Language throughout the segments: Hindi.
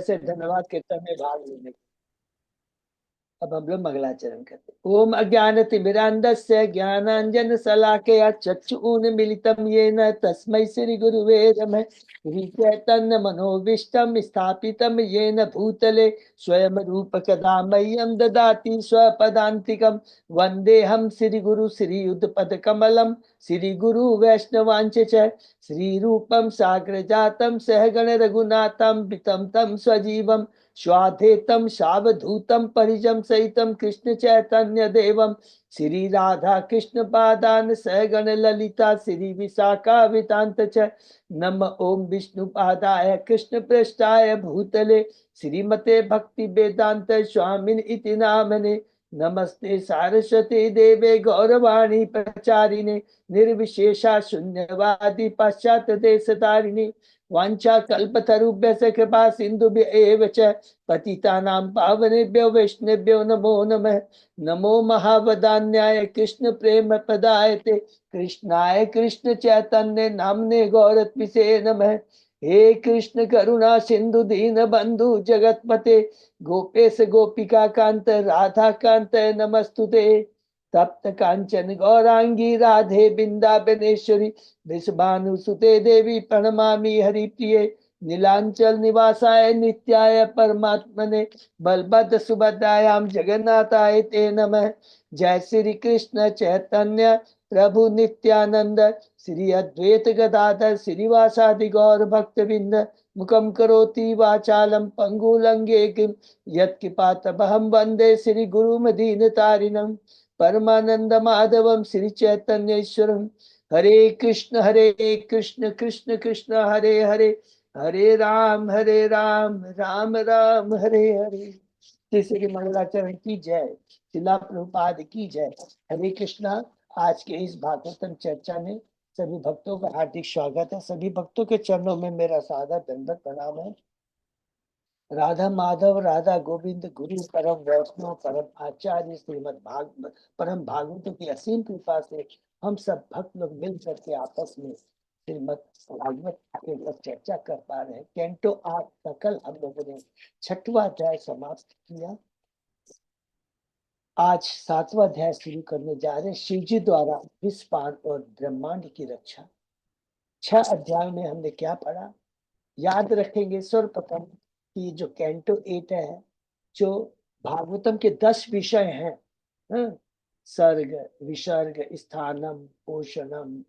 से धन्यवाद कीर्तन में भाग लेने। अब हम लोग मंगलाचरण करते। ओम अज्ञानतिमिरान्धस्य ज्ञानाञ्जन शलाकया चक्षुरुन्मीलितं येन तस्मै श्री गुरुवे नमः। श्री चैतन्य मनोभीष्टं स्थापितं येन भूतले स्वयं रूप कदा मह्यं ददाति स्वपदान्तिकं। वन्देऽहं श्री गुरु श्रीयुतपदकमलं श्री गुरु वैष्णवांच च श्री रूपं साग्रजातं सहगण रघुनाथं पितं तं स्वजीवं स्वाधेतं सावधूतं परिजं सहितं कृष्ण चैतन्य देवं श्री राधा कृष्ण पादान सहगण ललिता श्री विशाखा वितांत च। नम ओम विष्णु पादाय कृष्ण पृष्ठाय भूतले श्रीमते भक्ति वेदांत स्वामिन इति नामने। नमस्ते सारस्वती देवे गौरवाणी प्रचारिणे निर्विशेषा शून्यवादी पाश्चात्य देश तारिणी। वांछा कल्पतरुभ्यश्च कृपा सिन्धुभ्य एव च पतितानां पावनेभ्यो वैष्णवेभ्यो नमो नमः। नमो महावदान्याय कृष्ण प्रेम पदायते कृष्णाय कृष्ण चैतन्य नामने गौरत्विषे नमः। हे कृष्ण करुणा सिंधु दीन बंधु जगतपते गोपेश गोपिका कांत राधा कांत नमस्तुते। तप्त कांचन गौरांगी राधे बिंदाबनेश्वरी वृषभानुसुते देवी प्रणमामि हरिप्रिये। नीलांचल निवासाय नित्याय परमात्मने बलभद्र सुभद्रायां जगन्नाथाय ते नमः। जय श्री कृष्ण चैतन्य प्रभु नित्यानंद श्री अद्वैत गदाधर श्रीवासादि गौर भक्तविंद। मुखम करोति वाचालम पंगुलंगे किम यत्किपातमहं वंदे श्री गुरुमदीनतारिणं। परमानंद माधवम श्री चैतन्येश्वरम। हरे कृष्ण कृष्ण कृष्ण हरे हरे हरे राम राम राम हरे हरे। श्री मंगलाचरण की जय। शिला प्रभुपाद की जय। हरे कृष्णा। आज के इस भागवतम चर्चा में सभी भक्तों का हार्दिक स्वागत है। सभी भक्तों के चरणों में मेरा सादर दंडवत प्रणाम है। राधा माधव राधा गोविंद गुरु परम वैष्णव परम आचार्य श्रीमद भागवत परम भागवतों की असीम कृपा से हम सब भक्त लोग मिल करके आपस में श्रीमद भागवत के ऊपर चर्चा कर पा रहे हैं। कैंटो 8 का कल हम लोगों ने 6वां अध्याय समाप्त किया। आज 7वां अध्याय शुरू करने जा रहे हैं। शिव जी द्वारा विश्वपान और ब्रह्मांड की रक्षा। 6 अध्याय में हमने क्या पढ़ा याद रखेंगे। सर्वप्रथम कि जो कैंटो 8 है, जो भागवतम के 10 विषय हैं, सर्ग विसर्ग स्थानम पोषणम,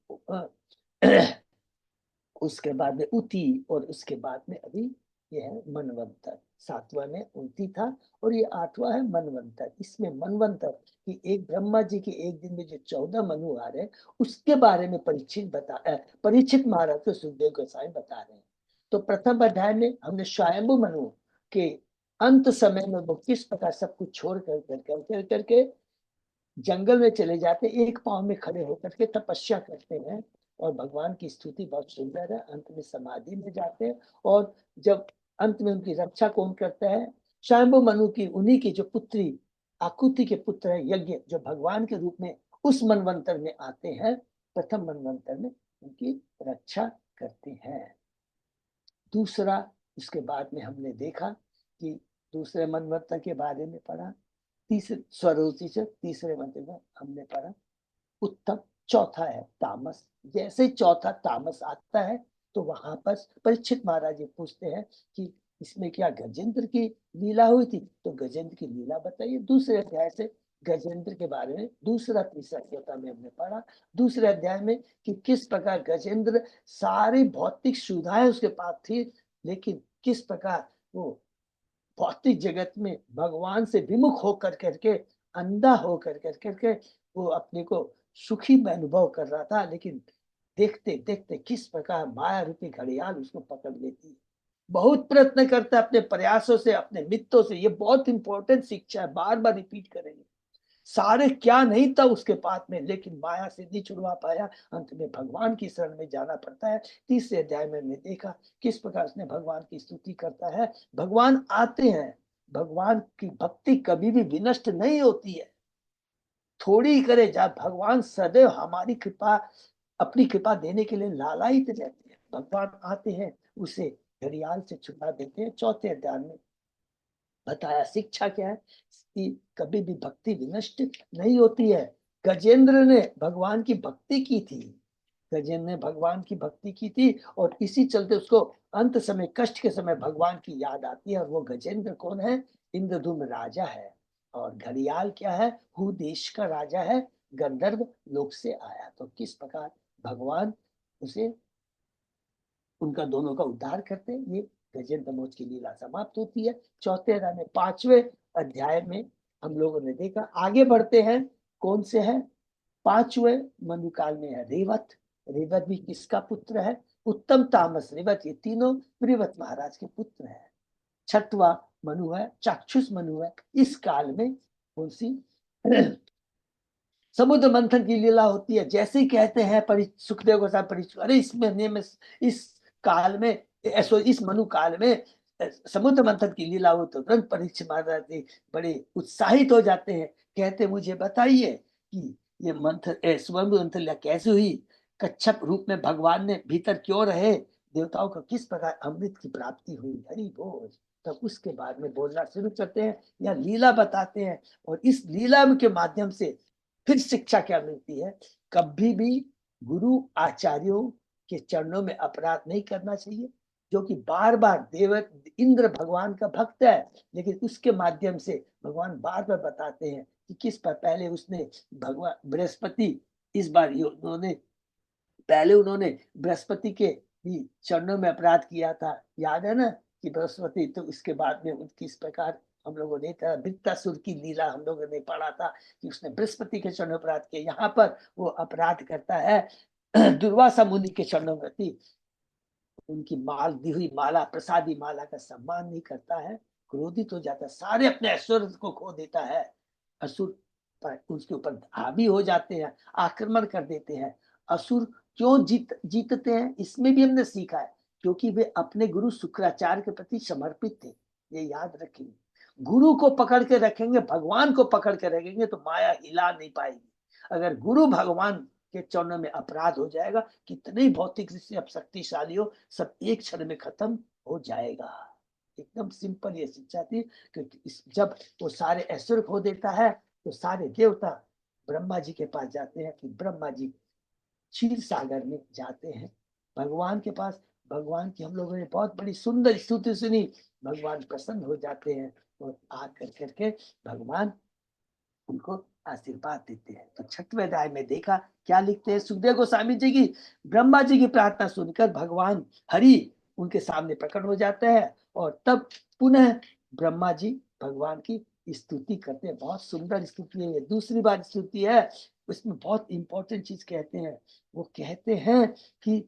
उसके बाद में उति, और उसके बाद में अभी ये है मनवंतर। 7वां में उति था और ये 8वां है मनवंतर। इसमें मनवंतर कि एक ब्रह्मा जी के एक दिन में जो 14 मनु आ रहे हैं उसके बारे में परीक्षित महाराज को सुखदेव गोसाई बता रहे हैं। तो प्रथम अध्याय में हमने स्वयंभू मनु के अंत समय में वो किस प्रकार सब कुछ छोड़ करके जंगल में चले जाते, एक पांव में खड़े होकर के तपस्या करते हैं और भगवान की स्तुति बहुत सुंदर है। अंत में समाधि में जाते हैं और जब अंत में उनकी रक्षा कौन करता है? स्वयंभू मनु की उन्हीं की जो पुत्री आकुति के पुत्र है यज्ञ, जो भगवान के रूप में उस मनवंतर में आते हैं, प्रथम मनवंतर में उनकी रक्षा करते हैं। दूसरा, उसके बाद में हमने देखा कि दूसरे मनवंतर के बारे में पढ़ा। तीसरे स्वरोची से तीसरे मंत्र में हमने पढ़ा उत्तम। चौथा है तामस। जैसे चौथा तामस आता है तो वहां पर परीक्षित महाराज जी पूछते हैं कि इसमें क्या गजेंद्र की लीला हुई थी? तो गजेंद्र की लीला बताइए। दूसरे अध्याय से गजेंद्र के बारे में दूसरा तीसरा चौथा में हमने पढ़ा। दूसरे अध्याय में कि किस प्रकार गजेंद्र सारी भौतिक सुविधाएं उसके पास थी, लेकिन किस प्रकार वो भौतिक जगत में भगवान से विमुख होकर करके, अंधा होकर करके वो अपने को सुखी में अनुभव कर रहा था, लेकिन देखते देखते किस प्रकार माया रूपी घड़ियाल उसको पकड़ लेती है। बहुत प्रयत्न करता है अपने प्रयासों से, अपने मित्रों से। ये बहुत इंपॉर्टेंट शिक्षा है, बार बार रिपीट करेंगे। सारे क्या नहीं था उसके पास में, लेकिन माया से नहीं छुड़वा पाया। अंत में भगवान की शरण में जाना पड़ता है। तीसरे अध्याय में हमने देखा किस प्रकार उसने भगवान की स्तुति करता है। भगवान आते हैं, भगवान की भक्ति कभी भी विनष्ट नहीं होती है, थोड़ी ही करे जा। भगवान सदैव हमारी कृपा, अपनी कृपा देने के लिए लालायित रहते हैं। भगवान आते हैं, उसे घड़ियाल से छुड़ा देते हैं। चौथे अध्याय में बताया शिक्षा क्या है कि कभी भी भक्ति विनष्ट नहीं होती है। गजेंद्र ने भगवान की भक्ति की थी, गजेंद्र ने भगवान की भक्ति की थी, और इसी चलते उसको अंत समय, कष्ट के समय भगवान की याद आती है। और वो गजेंद्र कौन है? इंद्रधुम्न राजा है। और घड़ियाल क्या है? हु देश का राजा है, गंधर्व लोक से आया। तो किस प्रकार भगवान उसे, उनका दोनों का उद्धार करते हैं। ये गजेंद्र मोक्ष की लीला समाप्त होती है चौथे अध्याय में। पांचवें अध्याय में हम लोगों ने देखा। आगे बढ़ते हैं, कौन से है? पांचवें मनुकाल में है रेवत। रेवत भी किसका पुत्र है? उत्तम, तामस, रेवत, ये तीनों प्रियव्रत महाराज के पुत्र हैं। छठवा मनु है, चाक्षुष मनु है। इस काल में कौन सी समुद्र मंथन की लीला होती है। जैसे ही कहते हैं सुखदेव के साथ परीक्षित, अरे इस महीने में, इस काल में, इस मनु काल में समुद्र मंथन की लीला हो, तो तुरंत परीक्षित महाराज जी बड़े उत्साहित हो जाते हैं। कहते मुझे बताइए कि ये मंथन, समुद्र मंथन लीला कैसे हुई? कच्छप रूप में भगवान ने भीतर क्यों रहे? देवताओं को किस प्रकार अमृत की प्राप्ति हुई? हरि बोल। तब उसके बाद में बोलना शुरू करते हैं या लीला बताते हैं। और इस लीला के माध्यम से फिर शिक्षा क्या मिलती है? कभी भी गुरु आचार्यों के चरणों में अपराध नहीं करना चाहिए। जो कि बार बार देव इंद्र भगवान का भक्त है, लेकिन उसके माध्यम से भगवान बार बार बताते हैं कि किस पर पहले उसने भगवान बृहस्पति, इस बार उन्होंने पहले उन्होंने बृहस्पति के भी चरणों में अपराध किया था, याद है ना? कि बृहस्पति, तो इसके बाद में उनकी इस प्रकार हम लोगों ने वृत्तासुर की लीला हम लोगों ने पढ़ा था कि उसने बृहस्पति के चरणों में अपराध किया। यहाँ पर वो अपराध करता है दुर्वासा मुनि के चरणों में थी, उनकी माल दी हुई माला, प्रसादी माला का सम्मान नहीं करता है, क्रोधित हो जाता है, सारे अपने ऐश्वर्य को खो देता है। असुर पर उसके ऊपर हावी हो जाते हैं, आक्रमण कर देते हैं। असुर क्यों जीतते हैं? इसमें भी हमने सीखा है, क्योंकि वे अपने गुरु शुक्राचार्य के प्रति समर्पित थे। ये याद रखेंगे, गुरु को पकड़ के रखेंगे, भगवान को पकड़ के रखेंगे तो माया हिला नहीं पाएगी। अगर गुरु भगवान के चरणों में अपराध हो जाएगा, कितने भौतिक दृष्टि अब शक्तिशाली हो, सब एक क्षण में खत्म हो जाएगा। एकदम सिंपल ये शिक्षा थी। क्योंकि जब वो सारे ऐश्वर्य खो देता है, तो सारे देवता ब्रह्मा जी के पास जाते हैं कि ब्रह्मा जी क्षीर सागर में जाते हैं भगवान के पास। भगवान की हम लोगों ने बहुत बड़ी सुंदर स्तुति सुनी, भगवान प्रसन्न हो जाते हैं और आकर करके भगवान उनको आशीर्वाद देते हैं। तो छठवें अध्याय में देखा क्या लिखते हैं सुखदेव गोस्वामी जी की, ब्रह्मा जी की प्रार्थना सुनकर भगवान हरि उनके सामने प्रकट हो जाते हैं, और तब पुनः ब्रह्मा जी भगवान की स्तुति करते हैं। बहुत सुंदर स्तुति है, ये दूसरी बार स्तुति है। उसमें बहुत इंपॉर्टेंट चीज कहते हैं, वो कहते हैं कि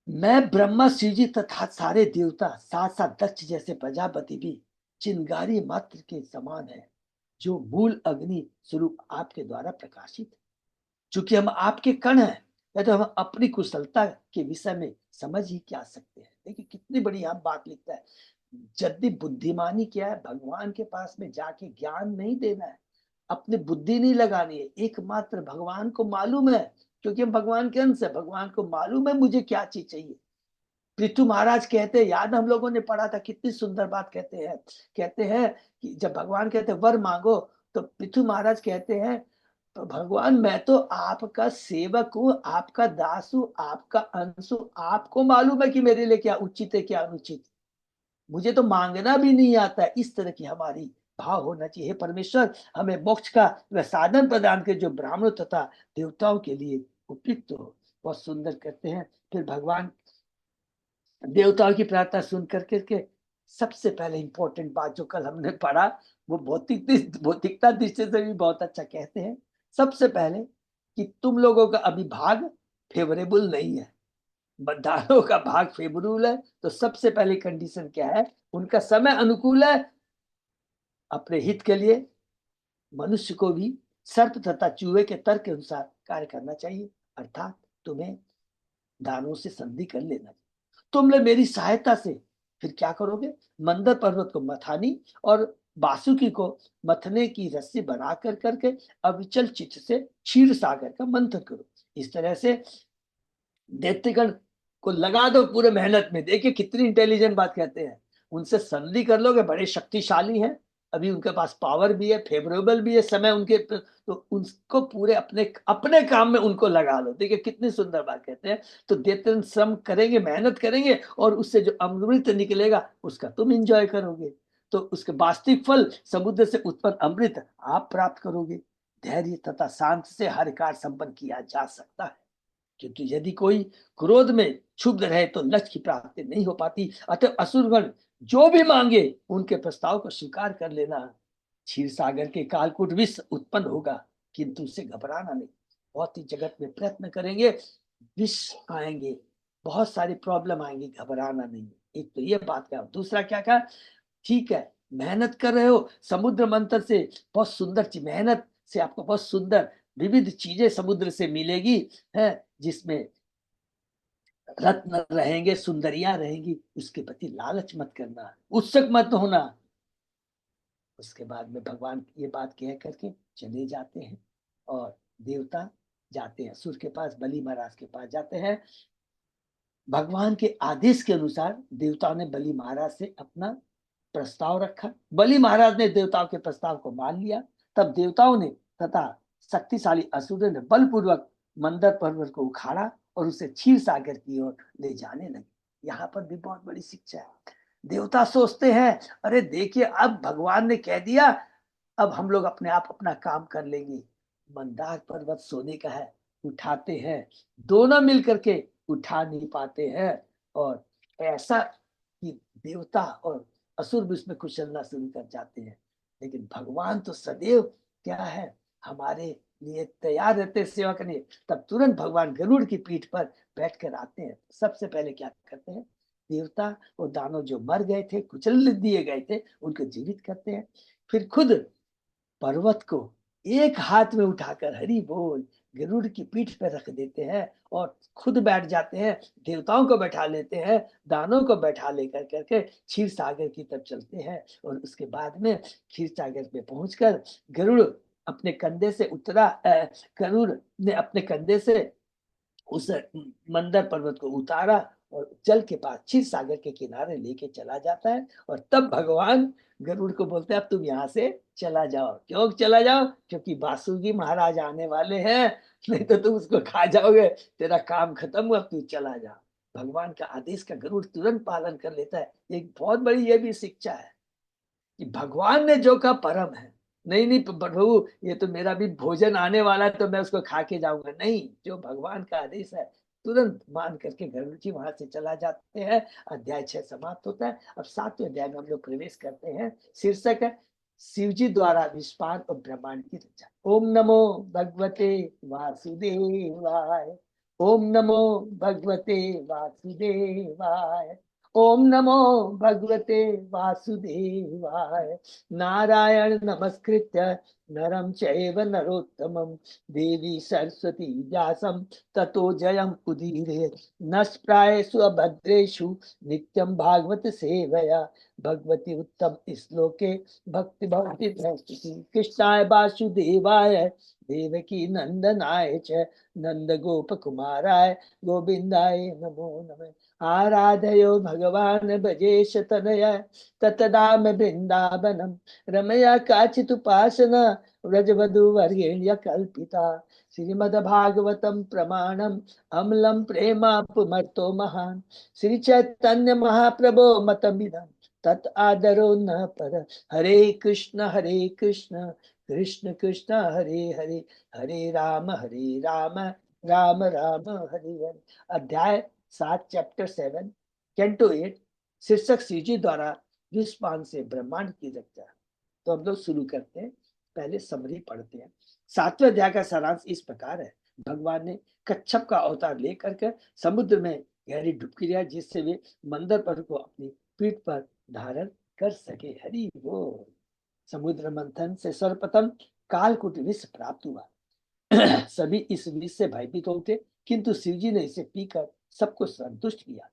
मैं ब्रह्मा, शिव जी तथा सारे देवता, साथ साथ दक्ष जैसे प्रजापति भी चिंगारी मात्र के समान है, जो मूल अग्नि स्वरूप आपके द्वारा प्रकाशित। चूंकि हम आपके कण हैं, या तो हम अपनी कुशलता के विषय में समझ ही क्या सकते हैं। देखिए कितनी बड़ी यहाँ बात लिखता है। यदि बुद्धिमानी क्या है? भगवान के पास में जाके ज्ञान नहीं देना है, अपनी बुद्धि नहीं लगानी है, एकमात्र भगवान को मालूम है, क्योंकि हम भगवान के अंश है। भगवान को मालूम है मुझे क्या चीज चाहिए। पृथु महाराज कहते हैं, याद हम लोगों ने पढ़ा था, कितनी सुंदर बात कहते हैं। कहते हैं कि जब भगवान कहते हैं वर मांगो, तो पृथु महाराज कहते हैं तो भगवान मैं तो आपका सेवक हूँ, आपका दास हूँ, आपका अंश हूँ, आपको मालूम है कि मेरे लिए क्या उचित है क्या अनुचित, मुझे तो मांगना भी नहीं आता है। इस तरह की हमारी भाव होना चाहिए। परमेश्वर हमें मोक्ष का वह साधन प्रदान के जो ब्राह्मणों तथा देवताओं के लिए उपयुक्त हो। बहुत सुंदर करते हैं। फिर भगवान देवताओं की प्रार्थना सुन करके सबसे पहले इंपॉर्टेंट बात जो कल हमने पढ़ा, वो भौतिकता दृष्टि से भी बहुत अच्छा कहते हैं। सबसे पहले कि तुम लोगों का अभी भाग फेवरेबल नहीं है, बद्धारों का भाग फेवरेबल है। तो सबसे पहले कंडीशन क्या है? उनका समय अनुकूल है। अपने हित के लिए मनुष्य को भी सर्प तथा चूहे के तर्क के अनुसार कार्य करना चाहिए, अर्थात तुम्हें दानों से संधि कर लेना। तुम लोग मेरी सहायता से फिर क्या करोगे? मंदर पर्वत को मथानी और बासुकी को मथने की रस्सी बना कर करके अविचल चित्त से क्षीर सागर का मंथन करो। इस तरह से दैत्यगण को लगा दो पूरे मेहनत में। देखिए कितनी इंटेलिजेंट बात कहते हैं। उनसे संधि कर लोगे, बड़े शक्तिशाली हैं, अभी उनके पास पावर भी है, फेवरेबल भी है समय उनके, तो उनको पूरे अपने अपने काम में उनको लगा लो। देखिए कितनी सुंदर बात कहते हैं। तो देते श्रम करेंगे, मेहनत करेंगे, और उससे जो अमृत निकलेगा उसका तुम इंजॉय करोगे। तो उसके वास्तविक फल समुद्र से उत्पन्न अमृत आप प्राप्त करोगे। धैर्य तथा शांत से हर कार्य संपन्न किया जा सकता है, क्योंकि यदि कोई क्रोध में क्षुब्ध रहे तो लक्ष्य की प्राप्ति नहीं हो पाती। अतः असुरगण जो भी मांगे उनके प्रस्ताव को स्वीकार कर लेना। क्षीर सागर के कालकूट विष उत्पन्न होगा, किंतु उससे घबराना नहीं। बहुत ही जगत में प्रयत्न करेंगे, विष आएंगे, बहुत सारी प्रॉब्लम आएंगी, घबराना नहीं। एक तो ये बात कहा। दूसरा क्या कहा, ठीक है मेहनत कर रहे हो, समुद्र मंथन से बहुत सुंदर चीज, मेहनत से आपको बहुत सुंदर विविध चीजें समुद्र से मिलेगी, है, जिसमें रत्न रहेंगे, सुंदरियां रहेंगी। उसके प्रति लालच मत करना, उत्सुक मत होना। उसके बाद में भगवान ये बात कह करके चले जाते हैं, और देवता जाते हैं असुर के पास, बलि महाराज के पास जाते हैं। भगवान के आदेश के अनुसार देवताओं ने बलि महाराज से अपना प्रस्ताव रखा। बलि महाराज ने देवताओं के प्रस्ताव को मान लिया। तब देवताओं ने तथा शक्तिशाली असुरों ने बलपूर्वक मंदर पर्वत को उखाड़ा और उसे क्षीर सागर की ओर ले जाने लगे। यहाँ पर भी बहुत बड़ी शिक्षा है। देवता सोचते हैं, अरे देखिए अब भगवान ने कह दिया, अब हम लोग अपने आप अपना काम कर लेंगे। मंदार पर्वत सोने का है, उठाते हैं, दोनों मिल करके उठा नहीं पाते हैं। और ऐसा कि देवता और असुर भी उसमें कुचलना शुरू कर जाते हैं। लेकिन भगवान तो सदैव क्या है, हमारे लिए तैयार रहते सेवा करने। तब तुरंत भगवान गरुड़ की पीठ पर बैठकर आते हैं। सबसे पहले क्या करते हैं, देवता और दानव जो मर गए थे, कुचल दिए गए थे, उनको जीवित करते हैं। फिर खुद पर्वत को एक हाथ में उठाकर हरि बोल गरुड़ की पीठ पर रख देते हैं, और खुद बैठ जाते हैं, देवताओं को बैठा लेते हैं, दानों को बैठा लेकर करके क्षीर सागर की तरफ चलते हैं। और उसके बाद में क्षीर सागर में पहुंचकर गरुड़ अपने कंधे से उतरा, गरुड़ ने अपने कंधे से उस मंदर पर्वत को उतारा और जल के पास क्षीर सागर के किनारे लेके चला जाता है। और तब भगवान गरुड़ को बोलते हैं अब तुम यहाँ से चला जाओ। क्यों चला जाओ, क्योंकि वासुकी महाराज आने वाले हैं, नहीं तो तुम उसको खा जाओगे, तेरा काम खत्म हुआ, तू चला जा। भगवान का आदेश का गरुड़ तुरंत पालन कर लेता है। एक बहुत बड़ी ये भी शिक्षा है कि भगवान ने जो कहा परम है। नहीं नहीं प्रभु, ये तो मेरा भी भोजन आने वाला है तो मैं उसको खा के जाऊंगा, नहीं, जो भगवान का आदेश है तुरंत मान करके गरुड़ जी वहां से चला जाते हैं। अध्याय 6 समाप्त होता है। अब 7वें अध्याय में हम लोग प्रवेश करते हैं। शीर्षक है शिव जी द्वारा विश्वान और ब्रह्मांड की रचना। ओम नमो भगवते वासुदेवाय। ओम नमो भगवते वासुदेवाय। ओम नमो भगवते वासुदेवाय। नारायण नमस्कृत्य नरं चैव नरोत्तमं देवी सरस्वती व्यासं ततो जयम् उदीरयेत्। नष्प्रायेषु अभद्रेषु नित्यं भागवत सेवया भगवती उत्तम श्लोके भक्ति भक्ति प्रस्तुति। कृष्णाय वासुदेवाय देवकी नंदनाय च नंद गोप कुमाराय गोविंदाय नमो नमः। आराधयो भगवान भजेश तनया ततदाम वृंदावनम रमया काचिदुपासना व्रजवधूवर्येण्य कल्पिता। श्रीमद्भागवतम प्रमाणम अम्लं प्रेमापुमर्तो महान। श्री चैतन्य महाप्रभो मतमिदं तत् आदरो न पर। हरे कृष्ण कृष्ण कृष्ण हरे हरे, हरे राम राम राम हरे हरे। अध्याय 7 चैप्टर 7 कैंटो 8। शीर्षक श्री जी द्वारा विश्वान से ब्रह्मांड की रचना। तो हम लोग शुरू करते हैं, पहले समरी पढ़ते हैं। 7वें अध्याय का सारांश इस प्रकार है। भगवान ने कच्छप का अवतार लेकर के समुद्र में गहरी डुबकी लिया, जिससे वे मंदर पर को अपनी पीठ पर धारण कर सके। हरि बोल। समुद्र मंथन से सर्वप्रथम कालकूट विष प्राप्त हुआ। सभी इस विष से भयभीत हो उठे, किंतु शिवजी ने इसे पीकर सबको संतुष्ट किया।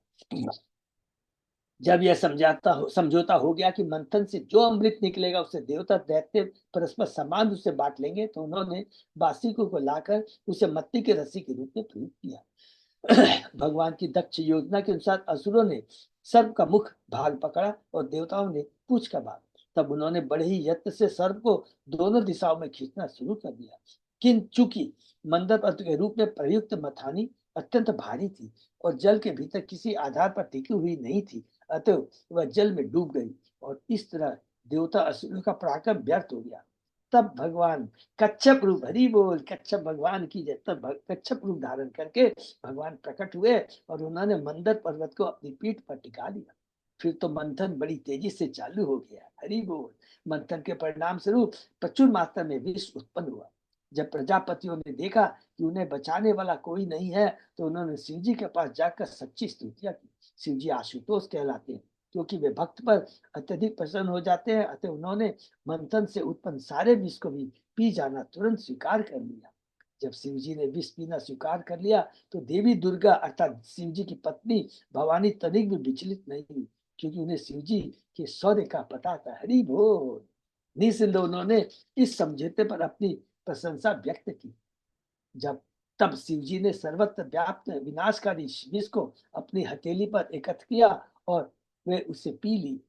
जब यह समझौता हो गया कि मंथन से जो अमृत निकलेगा उसे देवता दैत्य परस्पर समान रूप से बांट लेंगे, तो उन्होंने बासिकों को लाकर उसे मत्ती के रस्सी के रूप में प्रयोग किया। भगवान की दक्ष योजना के अनुसार असुरों ने सर्प का मुख भाग पकड़ा और देवताओं ने पूंछ का भाग। तब उन्होंने बड़े ही यत्न से सर्प को दोनों दिशाओं में खींचना शुरू कर दिया। किंतु चूंकि मंदर पत्र के रूप में प्रयुक्त मथानी अत्यंत भारी थी और जल के भीतर किसी आधार पर टिकी हुई नहीं थी, अतः वह जल में डूब गई और इस तरह देवता असुरों का पराक्रम व्यर्थ हो गया। तब भगवान कच्छप रूप, हरि बोल, कच्छप भगवान की जय, तब कच्छप रूप धारण करके भगवान प्रकट हुए और उन्होंने मंदर पर्वत को अपनी पीठ पर टिका लिया। फिर तो मंथन बड़ी तेजी से चालू हो गया। हरि बोल। मंथन के परिणाम स्वरूप प्रचुर मात्रा में विष उत्पन्न हुआ। जब प्रजापतियों ने देखा कि उन्हें बचाने वाला कोई नहीं है, तो उन्होंने शिव जी के पास जाकर सच्ची स्तुतियां की। शिव जी आशुतोष कहलाते हैं क्योंकि वे भक्त पर अत्यधिक प्रसन्न हो जाते हैं, अतः उन्होंने मंथन से उत्पन्न सारे विष को भी पी जाना तुरंत स्वीकार कर लिया। जब शिव जी ने विष पीना स्वीकार कर लिया, तो देवी दुर्गा अर्थात शिव जी की पत्नी भवानी तनिक भी विचलित नहीं हुई, क्योंकि उन्हें शिव जी के शौर्य का पता था। हरि बोल। निसंदेह उन्होंने इस समझौते पर अपनी प्रशंसा व्यक्त की। जब तब शिव जी ने सर्वत्र व्याप्त विनाशकारी विष को अपनी हथेली पर एकत्र किया और वे उसे पी ली।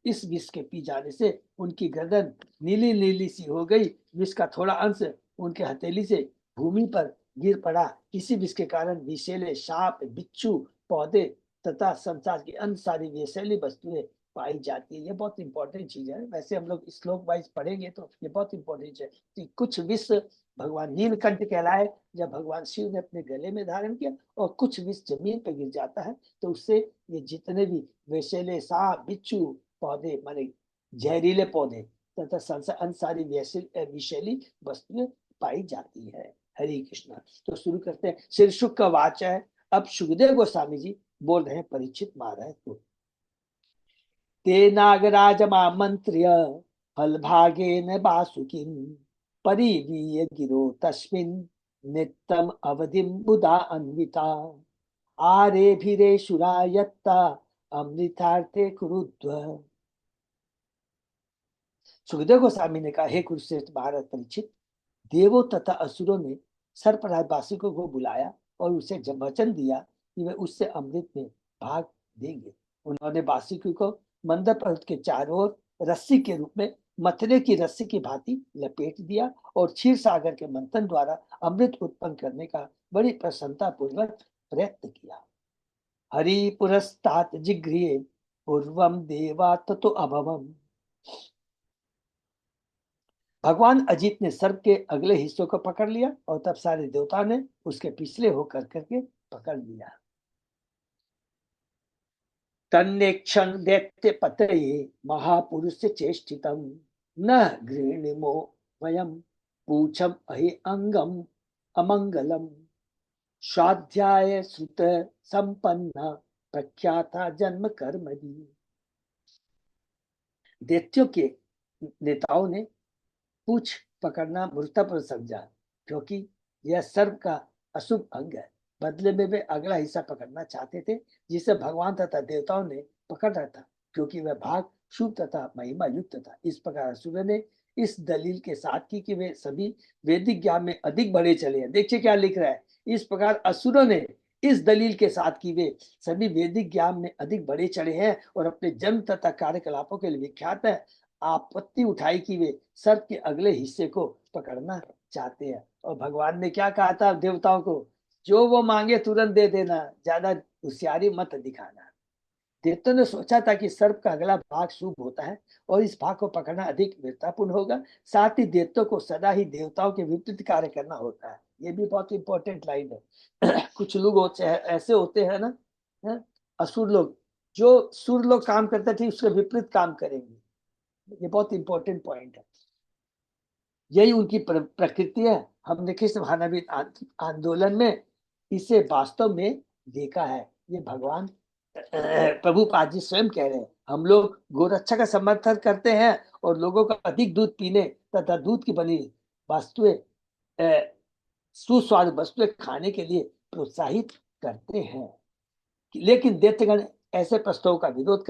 इस विष के पी जाने से उनकी गर्दन नीली नीली सी हो गई। विष का थोड़ा अंश उनके हथेली से भूमि पर गिर पड़ा। इसी विष के कारण विषैले सांप, बिच्छू, पौधे तथा संसार की अन्य सारी विषैली वस्तुएं पाई जाती है। ये बहुत इंपॉर्टेंट चीज है। वैसे हम लोग श्लोक वाइज पढ़ेंगे तो ये बहुत इंपॉर्टेंट है कि कुछ विष भगवान नीलकंठ कहलाए जब भगवान शिव ने अपने गले में धारण किया, और कुछ विष जमीन पर गिर जाता है तो उससे ये जितने भी विषैले सांप, बिच्छू, पौधे माने जहरीले पौधे तथा संसार सारी विषैली वस्तुएं पाई जाती है। हरे कृष्णा। तो शुरू करते हैं। श्री शुक का वाच है। अब सुखदेव गोस्वामी जी बोल रहे हैं परीक्षित महाराज को। ते नागराजमामन्त्र्य फलभागेन वासुकिं परिवीय गिरो तस्मिन् नित्यम् अवधिं बुधा अन्विता आरेभिरेषुरा यत्ता अमृतार्थे कुरुध्व। सुखदेव गोस्वामी ने कहा, हे कुरुश्रेष्ठ महाराज परीक्षित, देवों तथा असुरों ने सर्पराज वासुकी को बुलाया और उसे जब वचन दिया कि वे उससे अमृत में भाग देंगे। उन्होंने वासुकी को मंदर पर्वत के चारों ओर रस्सी के रूप में मथुरे की रस्सी की भांति लपेट दिया और क्षीर सागर के मंथन द्वारा अमृत उत्पन्न करने का बड़ी प्रसन्नता पूर्वक प्रयत्न किया। हरि पुरस्तात जिगृहे पूर्वम देवा ततो अभवम। भगवान अजित ने सर्प के अगले हिस्सों को पकड़ लिया और तब सारे देवताओं ने उसके पिछले होकर करके पकड़ लिया। तन्नेक्षण दैत्य पतये महापुरुष चेष्टितम न गृणिमो वयम पूछम अहि अंगम अमंगलम स्वाध्याय श्रुत संपन्ना प्रख्याता जन्म कर्मदि। दैत्यों के नेताओं ने पूछ पकड़ना मूर्खता पर समझा, क्योंकि यह सर्प का अशुभ अंग है। बदले में वे अगला हिस्सा पकड़ना चाहते थे जिसे भगवान तथा देवताओं ने पकड़ रखा था, क्योंकि वह भाग शुभ तथा महिमा युक्त था। इस प्रकार असुर ने इस दलील के साथ की कि वे सभी वैदिक ज्ञान में अधिक बढ़े चले हैं। देखिए क्या लिख रहा है। इस प्रकार असुरों ने इस दलील के साथ कि वे सभी वैदिक ज्ञान में अधिक बढ़े चढ़े हैं और अपने जन्म तथा कार्यकलापों के लिए विख्यात है, आपत्ति उठाई कि वे सर्प के अगले हिस्से को पकड़ना चाहते हैं। और भगवान ने क्या कहा था देवताओं को, जो वो मांगे तुरंत दे देना, ज्यादा होशियारी मत दिखाना। देवताओं ने सोचा था कि सर्प का अगला भाग शुभ होता है और इस भाग को पकड़ना अधिक वीरतापूर्ण होगा। साथ ही देवताओं को सदा ही देवताओं के विपरीत कार्य करना होता है। ये भी बहुत इंपॉर्टेंट लाइन है। कुछ लोग होते हैं, ऐसे होते हैं ना, है? असुर लोग, जो सुर लोग काम करते थे उसके विपरीत काम करेंगे। ये बहुत इंपॉर्टेंट पॉइंट है। यही उनकी प्रकृति है। हमने कृष्ण भावनावी आंदोलन में इसे वास्तव में देखा है। ये भगवान प्रभुपाद जी स्वयं कह रहे हैं, हम लोग गोरक्षा का समर्थन करते हैं और लोगों को अधिक दूध पीने तथा दूध की बनी वस्तुएं, सुस्वादु वस्तुएं खाने के लिए प्रोत्साहित करते हैं। लेकिन दैत्यगण ऐसे प्रस्ताव का विरोध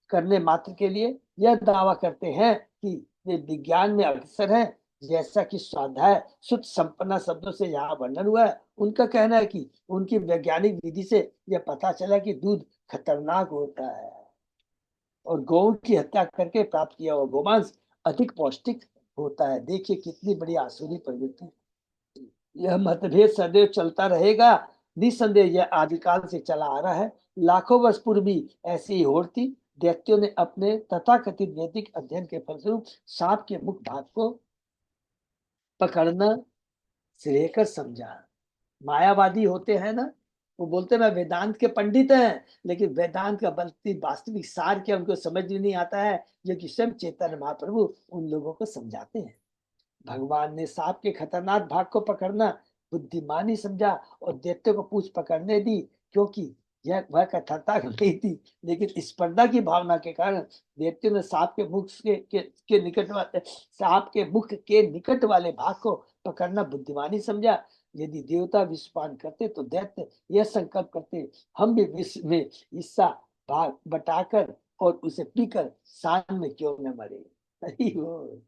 करने मात्र के लिए यह दावा करते हैं कि वे विज्ञान में अग्रसर हैं, जैसा कि स्वाध्याय सुत संपन्ना शब्दों से यहाँ वर्णन हुआ है, उनका कहना है कि उनकी वैज्ञानिक विधि से यह पता चला कि दूध खतरनाक होता है और गौ की हत्या करके प्राप्त किया हुआ गोमांस अधिक पौष्टिक होता है। देखिए कितनी बड़ी आसुरी प्रवृत्ति। यह मतभेद सदैव चलता रहेगा, निसंदेह यह आदिकाल से चला आ रहा है। लाखों वर्ष पूर्व भी ऐसी ही होड़ थी। दैत्यों ने अपने तथाकथित वैदिक अध्ययन के फलस्वरूप सांप के मुख भाग को पकड़ना श्रेयकर समझा। मायावादी होते हैं ना, वो बोलते हैं मैं वेदांत के पंडित हैं, लेकिन वेदांत का बल्कि वास्तविक सार क्या उनको समझ में नहीं आता है, जो कि स्वयं चैतन्य महाप्रभु उन लोगों को समझाते हैं। भगवान ने सांप के खतरनाक भाग को पकड़ना बुद्धिमानी समझा और दैत्य को पूछ पकड़ने दी, क्योंकि यह वह कठोरता नहीं थी, लेकिन स्पर्धा की भावना के कारण दैत्य ने सांप के मुख के निकट वाले सांप के मुख के निकट वाले भाग को पकड़ना बुद्धिमानी समझा। यदि देवता विषपान करते तो दैत्य यह संकल्प करते, हम भी विष में हिस्सा भाग बटाकर और उसे पीकर शान में क्यों न मरे।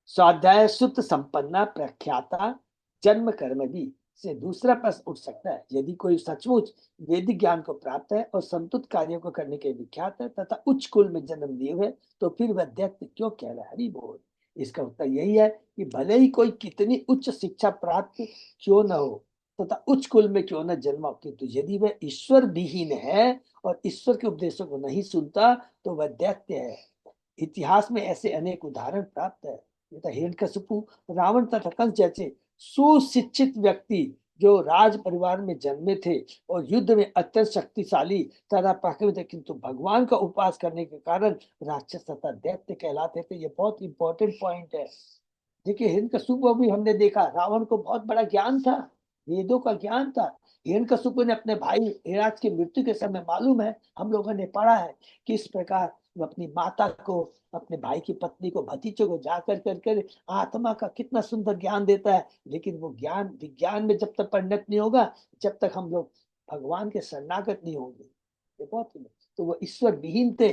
स्वाध्याय सुत संपन्ना प्रख्याता जन्म कर्म भी से दूसरा प्रश्न उठ सकता है। यदि कोई सचमुच वैदिक ज्ञान को प्राप्त है और संतुत कार्यों को करने के विख्यात है तथा उच्च कुल में जन्म लिए हुए, तो फिर वह दैत्य क्यों कह रहा है? हरि बोल। इसका उत्तर यही है कि भले ही कोई कितनी उच्च शिक्षा प्राप्त क्यों न हो तथा उच्च कुल में क्यों न जन्मा, किंतु यदि वह ईश्वर विहीन है और ईश्वर के उपदेशों को नहीं सुनता तो वह दैत्य है। इतिहास में ऐसे अनेक उदाहरण प्राप्त है। हिरण्यकशिपु, रावण तथा कंस जैसे सुशिक्षित व्यक्ति जो राज परिवार में जन्मे थे और युद्ध में अत्यंत शक्तिशाली तथा पराक्रमी थे, किंतु भगवान का उपवास करने के कारण राक्षस तथा दैत्य कहलाते थे। ये बहुत इंपॉर्टेंट पॉइंट है। देखिए हिरण्यकशिपु भी हमने देखा, रावण को बहुत बड़ा ज्ञान था, वेदों का ज्ञान था। हिरण्यकशिपु ने अपने भाई हिराज की मृत्यु के समय, मालूम है हम लोगों ने पढ़ा है किस प्रकार वो अपनी माता को, अपने भाई की पत्नी को, भतीजे को जाकर कर कर आत्मा का कितना सुंदर ज्ञान देता है। लेकिन वो ज्ञान विज्ञान में जब तक परिणत नहीं होगा, जब तक हम लोग भगवान के शरणागत नहीं होंगे। ये बहुत, तो वो ईश्वर विहीन थे।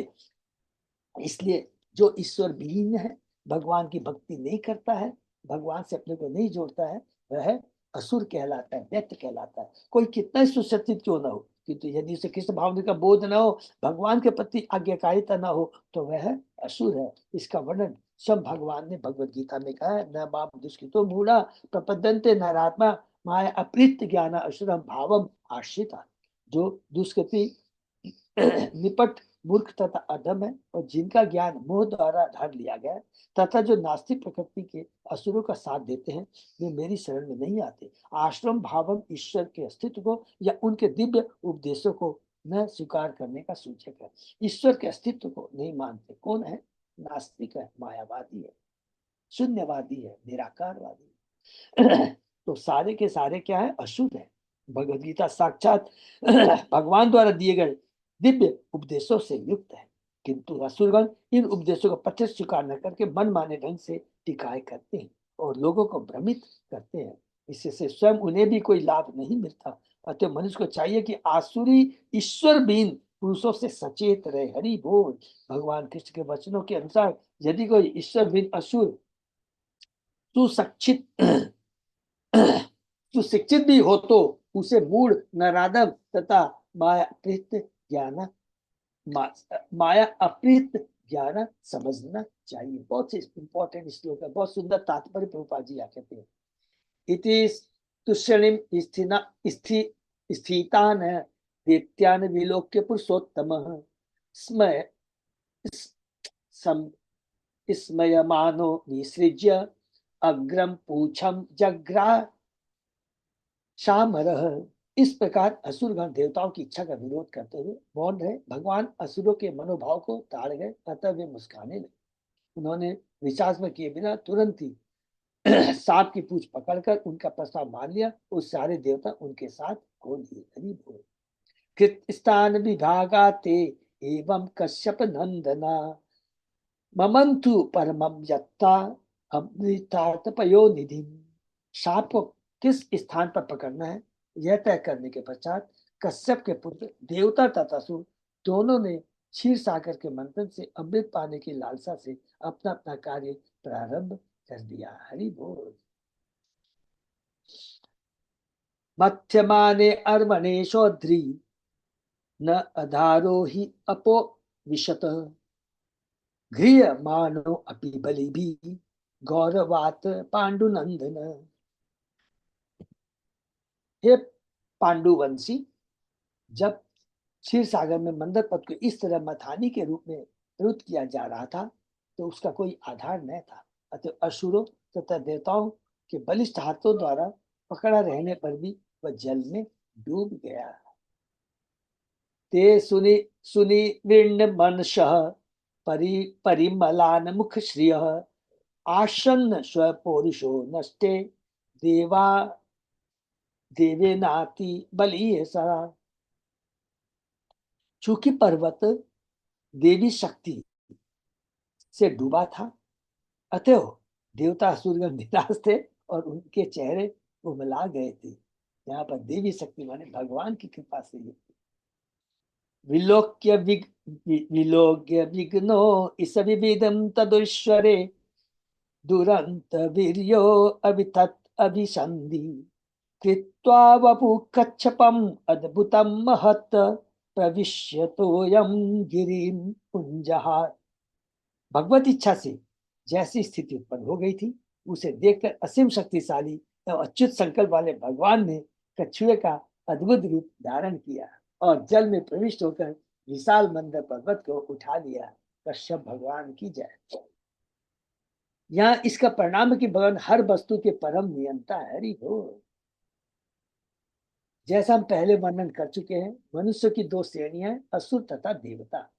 इसलिए जो ईश्वर विहीन है, भगवान की भक्ति नहीं करता है, भगवान से अपने को नहीं जोड़ता है, वह असुर कहलाता है, दैत्य कहलाता है। कोई कितना ही सुशिक्षित क्यों ना हो, किंतु यदि उसे कृष्ण भावना का बोध ना हो, भगवान के प्रति आज्ञाकारिता ना हो, तो वह असुर है। इसका वर्णन सब भगवान ने भगवत गीता में कहा है। न माम दुष्कृतो मूढ़ा प्रपद्यन्ते नरात्मा माया अप्रीत ज्ञान असुरम भावम आश्रिता। जो दुष्कृति निपट मूर्ख तथा अधम है और जिनका ज्ञान मोह द्वारा धर लिया गया तथा जो नास्तिक प्रकृति के असुरों का साथ देते हैं, वे मेरी शरण में नहीं आते। आश्रम भावम ईश्वर के अस्तित्व को या उनके दिव्य उपदेशों को न स्वीकार करने का सूचक है। ईश्वर के अस्तित्व को नहीं मानते कौन है? नास्तिक है, मायावादी है, शून्यवादी है, निराकारवादी है। तो सारे के सारे क्या है? अशुद्ध है। भगवद गीता साक्षात भगवान द्वारा दिए गए दिव्य उपदेशों से युक्त है, किंतु असुरगण इन उपदेशों को प्रत्यक्ष स्वीकार न करके मन माने ढंग से टिकाए करते हैं और लोगों को भ्रमित करते हैं। इससे स्वयं उन्हें भी कोई लाभ नहीं मिलता। अतः मनुष्य को चाहिए कि आसुरी ईश्वर बीन पुरुषों से सचेत रहे। हरि बोल। भगवान कृष्ण के वचनों के अनुसार यदि कोई ईश्वर बीन असुर सुशिक्षित सुशिक्षित भी हो तो उसे मूढ़, नराधम तथा माया अप्रीत ज्ञान माया अप्रीत ज्ञान समझना चाहिए। बहुत से इंपॉर्टेंट श्लोक है, बहुत सुंदर तात्पर्य प्रभुपाद जी कहते हैं। इति तुष्यणिम स्थितान दैत्यान विलोक्य पुरुषोत्तमः स्मय स्मयमानो निसृज्य अग्रम पूछम जग्रा शामरह। इस प्रकार असुरगण देवताओं की इच्छा का विरोध करते हुए मौन रहे। भगवान असुरों के मनोभाव को ताड़ गए, अतः वे मुस्काने लगे। उन्होंने विचार में किए बिना तुरंत ही सांप की पूंछ पकड़कर उनका प्रस्ताव मान लिया। उस सारे देवता उनके साथ हो लिए। हरि बोल। कृत स्थान विभागा ते एवं कश्यप नंदना ममंतु परमम यत्ता अमृतार्थ पयो निधि। सांप को किस स्थान पर पकड़ना है, यह तय करने के पश्चात कश्यप के पुत्र देवता तथा असुर दोनों ने क्षीर सागर के मंथन से अमृत पाने की लालसा से अपना अपना कार्य प्रारंभ कर दिया। हरि बोल। मध्यमाने अर्मणे शौद्री न अधारो ही अपो विशत गृह्यमानो अपि बलिभिः गौरवात पांडुनंदन। हे पांडुवंशी, जब क्षीर सागर में मंदर पद को इस तरह मथानी के रूप में प्रयुक्त किया जा रहा था तो उसका कोई आधार न था। अतः असुरों तथा देवताओं के बलिष्ठ हाथों द्वारा पकड़ा रहने पर भी वह जल में डूब गया। ते सुनि सुनि विर्ण मनशः परिमलान मुख श्रिय आसन्न स्वपौरुषो नष्टे देवा देवे नाति बलि सरा। चूंकि पर्वत देवी शक्ति से डूबा था, अतः देवता सूर्यगण निराश थे और उनके चेहरे उमला गए थे। यहाँ पर देवी शक्ति माने भगवान की कृपा से विलोक्य विलोक्य विघ्नो इस विविधम तदुश्वरे दुरंत वीर्यो अभितत् अभिसंधि कृत्वा वपु कच्छपम अद्भुतम महत् प्रविश्यतोयम गिरिम पुंजहार। भगवत इच्छा से जैसी स्थिति उत्पन्न हो गई थी उसे देखकर असीम शक्तिशाली एवं अच्युत संकल्प वाले भगवान ने कछुए का अद्भुत रूप धारण किया और जल में प्रविष्ट होकर विशाल मंदर पर्वत को उठा लिया। कश्यप भगवान की जय। यहाँ इसका परिणाम कि भगवान हर वस्तु के परम नियंता है। हरि बोल। जैसा हम पहले वर्णन कर चुके हैं, मनुष्य की दो श्रेणियां हैं, असुर तथा देवता।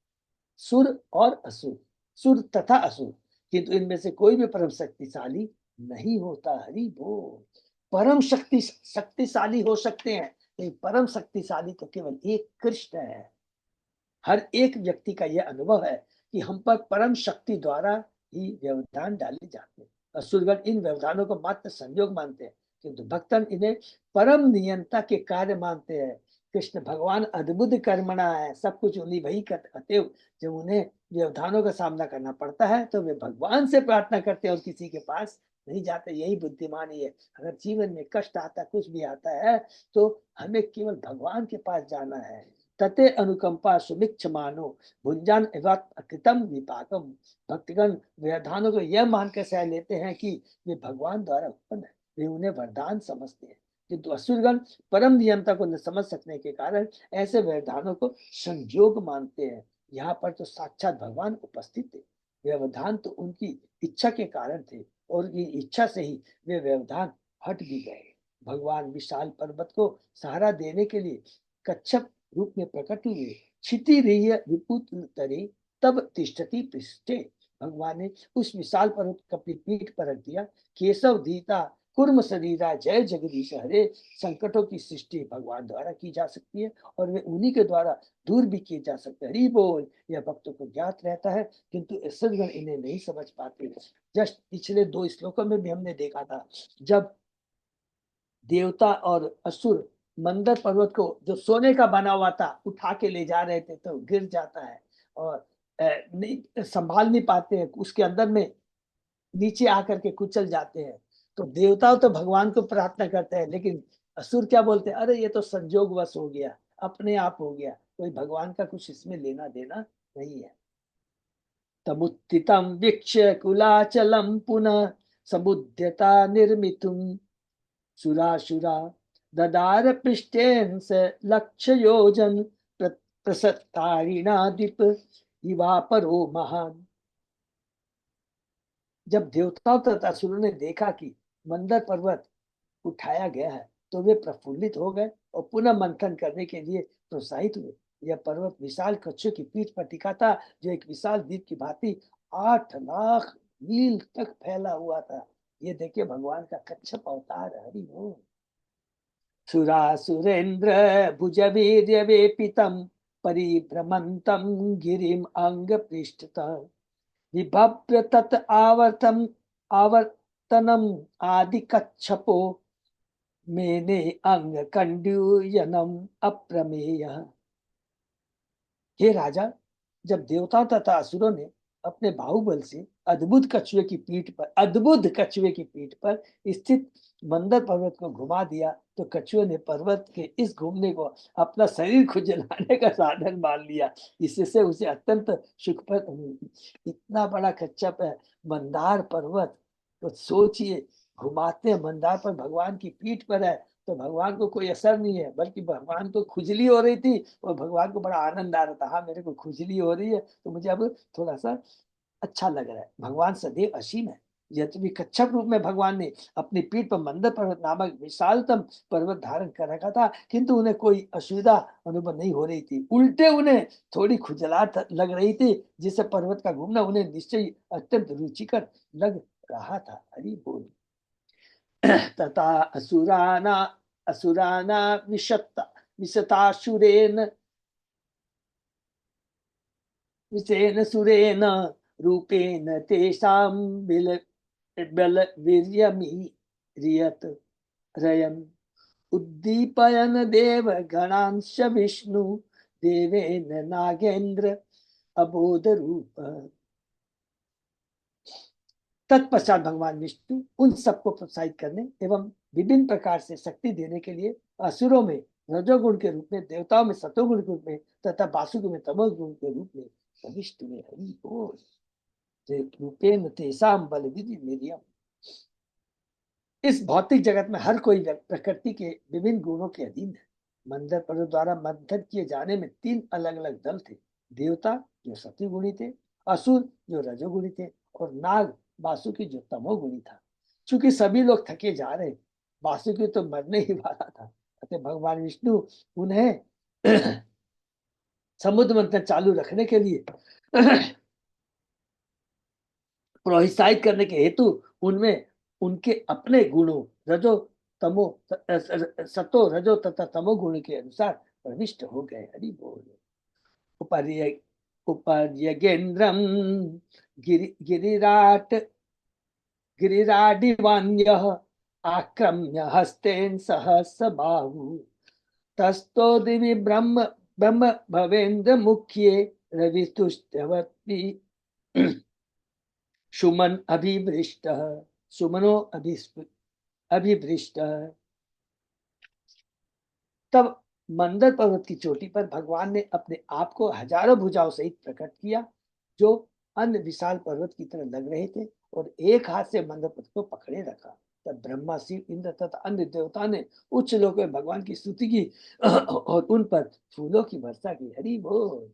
सुर और असुर, सुर तथा असुर, किंतु इनमें से कोई भी परम शक्तिशाली नहीं होता। हरि बोल। परम शक्तिशाली हो सकते हैं, लेकिन परम शक्तिशाली तो केवल एक कृष्ण है। हर एक व्यक्ति का यह अनुभव है कि हम पर परम शक्ति द्वारा ही व्यवधान डाले जाते हैं। असुरगण इन व्यवधानों को मात्र संयोग मानते हैं, किंतु भक्तन इन्हें परम नियंता के कार्य मानते हैं। कृष्ण भगवान अद्भुत कर्मणा है, सब कुछ उन्हीं वही करते। जब उन्हें व्यवधानों का सामना करना पड़ता है तो वे भगवान से प्रार्थना करते हैं और किसी के पास नहीं जाते। यही बुद्धिमानी है। अगर जीवन में कष्ट आता, कुछ भी आता है, तो हमें केवल भगवान के पास जाना है। तते अनुकंपा सुमिक्ष मानो भुंजन अकृतम विपाकम। भक्तगण व्यवधानों को यह मानकर सह लेते हैं कि वे भगवान द्वारा उत्पन्न है, वे उन्हें वरदान समझते हैं। किंतु असुरगण परम नियंता को न समझ सकने के कारण ऐसे व्यवधानों को संयोग मानते हैं। यहाँ पर तो साक्षात भगवान उपस्थित थे। व्यवधान तो उनकी इच्छा के कारण थे और उनकी इच्छा से ही वे व्यवधान हट भी गए। भगवान विशाल पर्वत को सहारा देने के लिए कच्छप रूप में प्रकट हुए। क्षिति विपुतरी तब तिष्ठति पृष्ठे। भगवान ने उस विशाल पर्वत को अपनी पीठ पर रख दिया। केशव दीता कुर्म शरीरा जय जगदीश हरे। संकटों की सृष्टि भगवान द्वारा की जा सकती है और वे उन्हीं के द्वारा दूर भी किए जा सकते हैं। हरि बोल। यह भक्तों को ज्ञात रहता है, किंतु सज्जन इन्हें नहीं समझ पाते। जस्ट पिछले 2 श्लोकों में भी हमने देखा था, जब देवता और असुर मंदर पर्वत को जो सोने का बना हुआ था उठा के ले जा रहे थे तो गिर जाता है और नहीं संभाल नहीं पाते हैं, उसके अंदर में नीचे आकर के कुचल जाते हैं। तो देवता तो भगवान को प्रार्थना करते हैं, लेकिन असुर क्या बोलते हैं, अरे ये तो संजोगवश हो गया, अपने आप हो गया, कोई भगवान का कुछ इसमें लेना देना नहीं है। तमुत्थितं वीक्ष्य कुलाचलं पुनः समुद्यता निर्मितुं सुरासुरा ददार पृष्ठेन स लक्ष्य योजन प्रसत्तारिणाधिप इवा परो महान। जब देवताओं तथा असुरों ने देखा कि मंदर पर्वत उठाया गया है तो वे प्रफुल्लित हो गए और पुनः मंथन करने के लिए प्रोत्साहित हुए। यह पर्वत विशाल कच्छों की पीठ पर टिका था, जो एक विशाल द्वीप की भांति 8 लाख मील तक फैला हुआ था। ये देखिए भगवान का कच्छप अवतार। हरि बोल। सुरासुरेन्द्र भुजवीर्य वेपितं परिभ्रमन्तं गिरिम अंग पृष्ठतः विभव्य तत् आवर्तनम आदि कच्छपो मेने अंग कंड्यूयनम अप्रमेय। हे राजा, जब देवताओं तथा असुरों ने अपने बाहुबल से अद्भुत कछुए की पीठ पर, अद्भुत कछुए की पीठ पर स्थित मंदर पर्वत को घुमा दिया, तो कछुए ने पर्वत के इस घूमने को अपना शरीर खुजलाने का साधन मान लिया। इससे उसे अत्यंत सुखप्रद हुई। इतना बड़ा कच्छप है मंदार पर्वत, तो सोचिए, घुमाते हैं मंदार पर, भगवान की पीठ पर है, तो भगवान को कोई असर नहीं है, बल्कि भगवान को खुजली हो रही थी और भगवान को बड़ा आनंद आ रहा था। हाँ, मेरे को खुजली हो रही है तो मुझे अब थोड़ा सा अच्छा लग रहा है। भगवान सदैव असीम है। यद्यपि कच्छप रूप में भगवान ने अपनी पीठ पर मंदर पर्वत नामक विशालतम पर्वत धारण कर रखा था, किंतु उन्हें कोई असुविधा अनुभव नहीं हो रही थी। उल्टे उन्हें थोड़ी खुजलाहट लग रही थी, जिससे पर्वत का घूमना उन्हें निश्चय अत्यंत रुचिकर लग रहा था। हरि बोल। तथा असुराना असुराना विशतासुरेन विषेण सुरेण रूपेण तेषां बिल बल वीर्यमिरियत रयम् उद्दीपयन देव गणांश विष्णु देवेन नागेंद्र अबोध रूप। तत्पश्चात भगवान विष्णु उन सबको प्रोत्साहित करने एवं विभिन्न प्रकार से शक्ति देने के लिए असुरों में रजोगुण के रूप में, देवताओं में सतोगुण के रूप में तथा वासुकी में तमोगुण के रूप में प्रविष्ट हुए। हरि बोल। रूपेण तेषां बल वीर्यम। इस भौतिक जगत में हर कोई प्रकृति के विभिन्न गुणों के अधीन है। मंदर पर्वत द्वारा मंथन किए जाने में 3 अलग अलग दल थे। देवता जो सत्वगुणी थे, असुर जो रजोगुणी थे, और नाग वासुकी जो तमोगुणी था। चूंकि सभी लोग थके जा रहे, वासुकी तो मरने ही वाला था, अतः भगवान विष्णु उन्हें समुद्र मंथन चालू रखने के लिए प्रोत्साहित करने के हेतु उनमें उनके अपने गुणों रजो तमो सतो रजो तथा तमो गुण के अनुसार प्रविष्ट हो गए। हरि बोल। उपर्य उपर्यगेन्द्रम गिरिराट गिरिराडिवान्यः आक्रम्य हस्तेन सहस बाहु तस्तो दिवि ब्रह्म ब्रह्म भवेन्द्र मुख्ये रवितुष्टवती सुमन अभिवृष्ट। सुमनो अभिवृष्ट। तब मंदर पर्वत की चोटी पर भगवान ने अपने आप को हजारों भुजाओं सहित प्रकट किया, जो अन्य विशाल पर्वत की तरह लग रहे थे, और एक हाथ से मंदर पर्वत को पकड़े रखा। तब ब्रह्मा, शिव, इंद्र तथा अन्य देवता ने उच्च लोक में भगवान की स्तुति की और उन पर फूलों की वर्षा की। हरि बोल।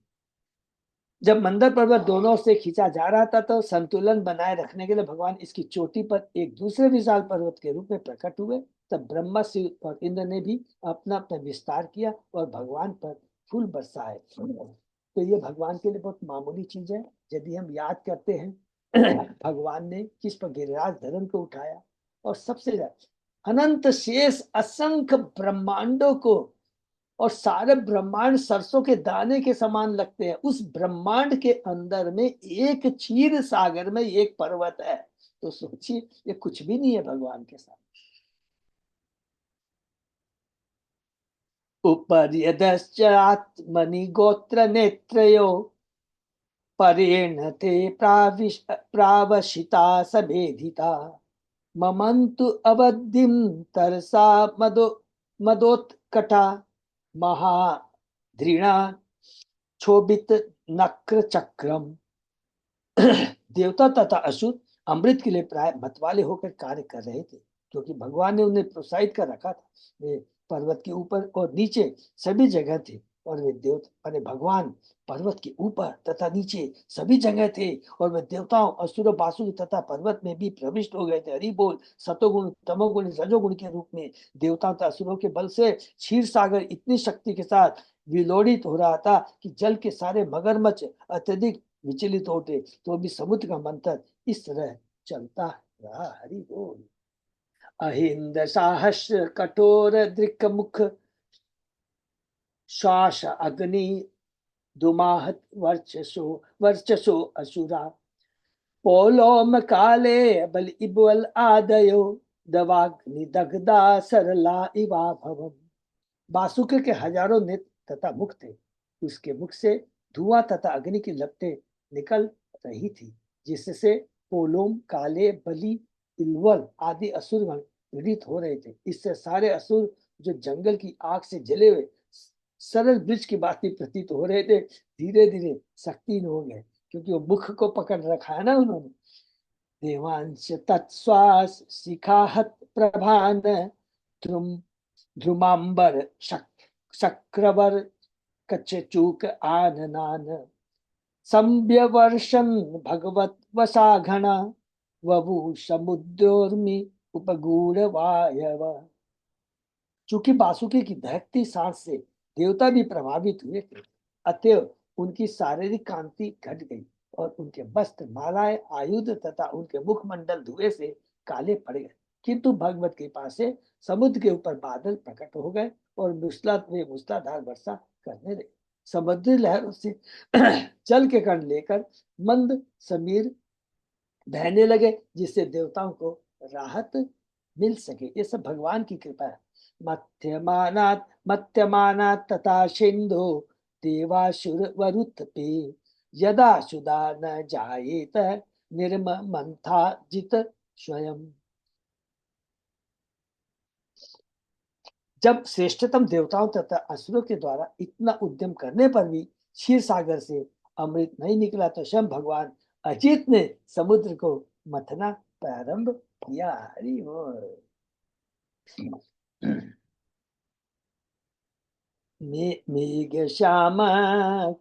जब मंदर पर्वत दोनों से खींचा जा रहा था, तो संतुलन बनाए रखने के लिए भगवान इसकी चोटी पर एक दूसरे विशाल पर्वत के रूप में प्रकट हुए। तब ब्रह्मा, शिव और इंद्र ने भी अपना अपना विस्तार किया और भगवान पर फूल बरसाए। तो ये भगवान के लिए बहुत मामूली चीज है। यदि हम याद करते हैं भगवान ने किस पर गिरिराज धरन को उठाया, और सबसे ज्यादा अनंत शेष असंख्य ब्रह्मांडों को, और सारे ब्रह्मांड सरसों के दाने के समान लगते हैं, उस ब्रह्मांड के अंदर में एक क्षीर सागर में एक पर्वत है। तो सोचिए, ये कुछ भी नहीं है भगवान के साथ। उपर्यदश्चात्मनि गोत्र नेत्रयो परेण ते प्रावशिता सभेदिता ममन्तु अवधिम तरसा मदोत्कटा महाधृणा क्षोभित नक्र चक्रम। देवता तथा असुर अमृत के लिए प्राय मतवाले होकर कार्य कर रहे थे, क्योंकि भगवान ने उन्हें प्रोत्साहित कर रखा था। वे पर्वत के ऊपर और नीचे सभी जगह थे, और वे देवता अरे भगवान पर्वत के ऊपर तथा नीचे सभी जगह थे, और वे देवताओं, असुरों, वासुकी तथा पर्वत में भी प्रविष्ट हो गए थे। हरि बोल। सतोगुण, तमोगुण, रजोगुण के रूप में देवताओं तथा असुरों के बल से क्षीर सागर इतनी शक्ति के साथ विलोड़ित हो रहा था कि जल के सारे मगरमच्छ अत्यधिक विचलित होते, तो भी समुद्र का मंथन इस तरह चलता रहा। हरि बोल। अहिंद साहस्र कठोर दृक मुख श्वास अग्नि दुमाहत वर्चसो असुरा पोलोम काले बल इबल आदयो दवाग्नि दग्धा सरला इवा भवम। वासुकी के हजारों नेत्र तथा मुख थे। उसके मुख से धुआं तथा अग्नि की लपटें निकल रही थी, जिससे पोलोम, काले, बलि, इलवल आदि असुरगण पीड़ित हो रहे थे। इससे सारे असुर जो जंगल की आग से जले हुए सरल वृक्ष की भांति प्रतीत हो रहे थे, धीरे धीरे शक्तिहीन हो गए, क्योंकि वो मुख को पकड़ रखा है ना उन्होंने। देवांश तत्श्वास शिखाहत प्रभान ध्रुम ध्रुमांबर शक्रवर कचचूक आननान संव्यवर्षन भगवत वसाघना वभु समुद्रोर्मि उपगूढ़ वायव। चूंकि बासुकी की दहकती सांस से देवता भी प्रभावित हुए थे, अतएव उनकी शारीरिक कांति घट गई और उनके वस्त्र, मालाएं, आयुध तथा उनके मुखमंडल धुएं से काले पड़ गए। किंतु भगवत कृपा से समुद्र के ऊपर बादल प्रकट हो गए और मूसलाधार वर्षा करने लगे। समुद्री लहरों से जल के कण लेकर मंद समीर बहने लगे, जिससे देवताओं को राहत मिल सके। ये सब भगवान की कृपा है। मत्यमानात् तथा सिंधु देवासुर वरुत्पे यदा सुधा न जायेत निर्ममंथा जित स्वयं। जब श्रेष्ठतम देवताओं तथा असुरों के द्वारा इतना उद्यम करने पर भी क्षीर सागर से अमृत नहीं निकला, तो स्वयं भगवान अजित ने समुद्र को मथना प्रारंभ किया। हरि बोल। मेघ श्याम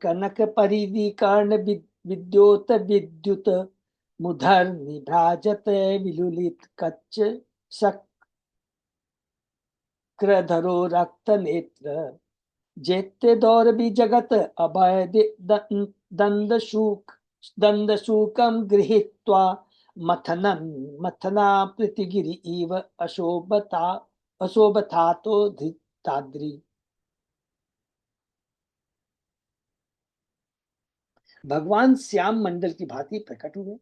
कनक परिधि कर्ण विद्योत विद्युत मुधर निभ्राजत विलुलित कच्च शक्रधरो रक्त नेत्र जेते दौर भी जगत अभय दंड शूकम गृहीत्वा मथनन मथना प्रतिगिरि इव अशोभता तो धृताद्रि। भगवान श्याम मंडल की भांति प्रकट हुए।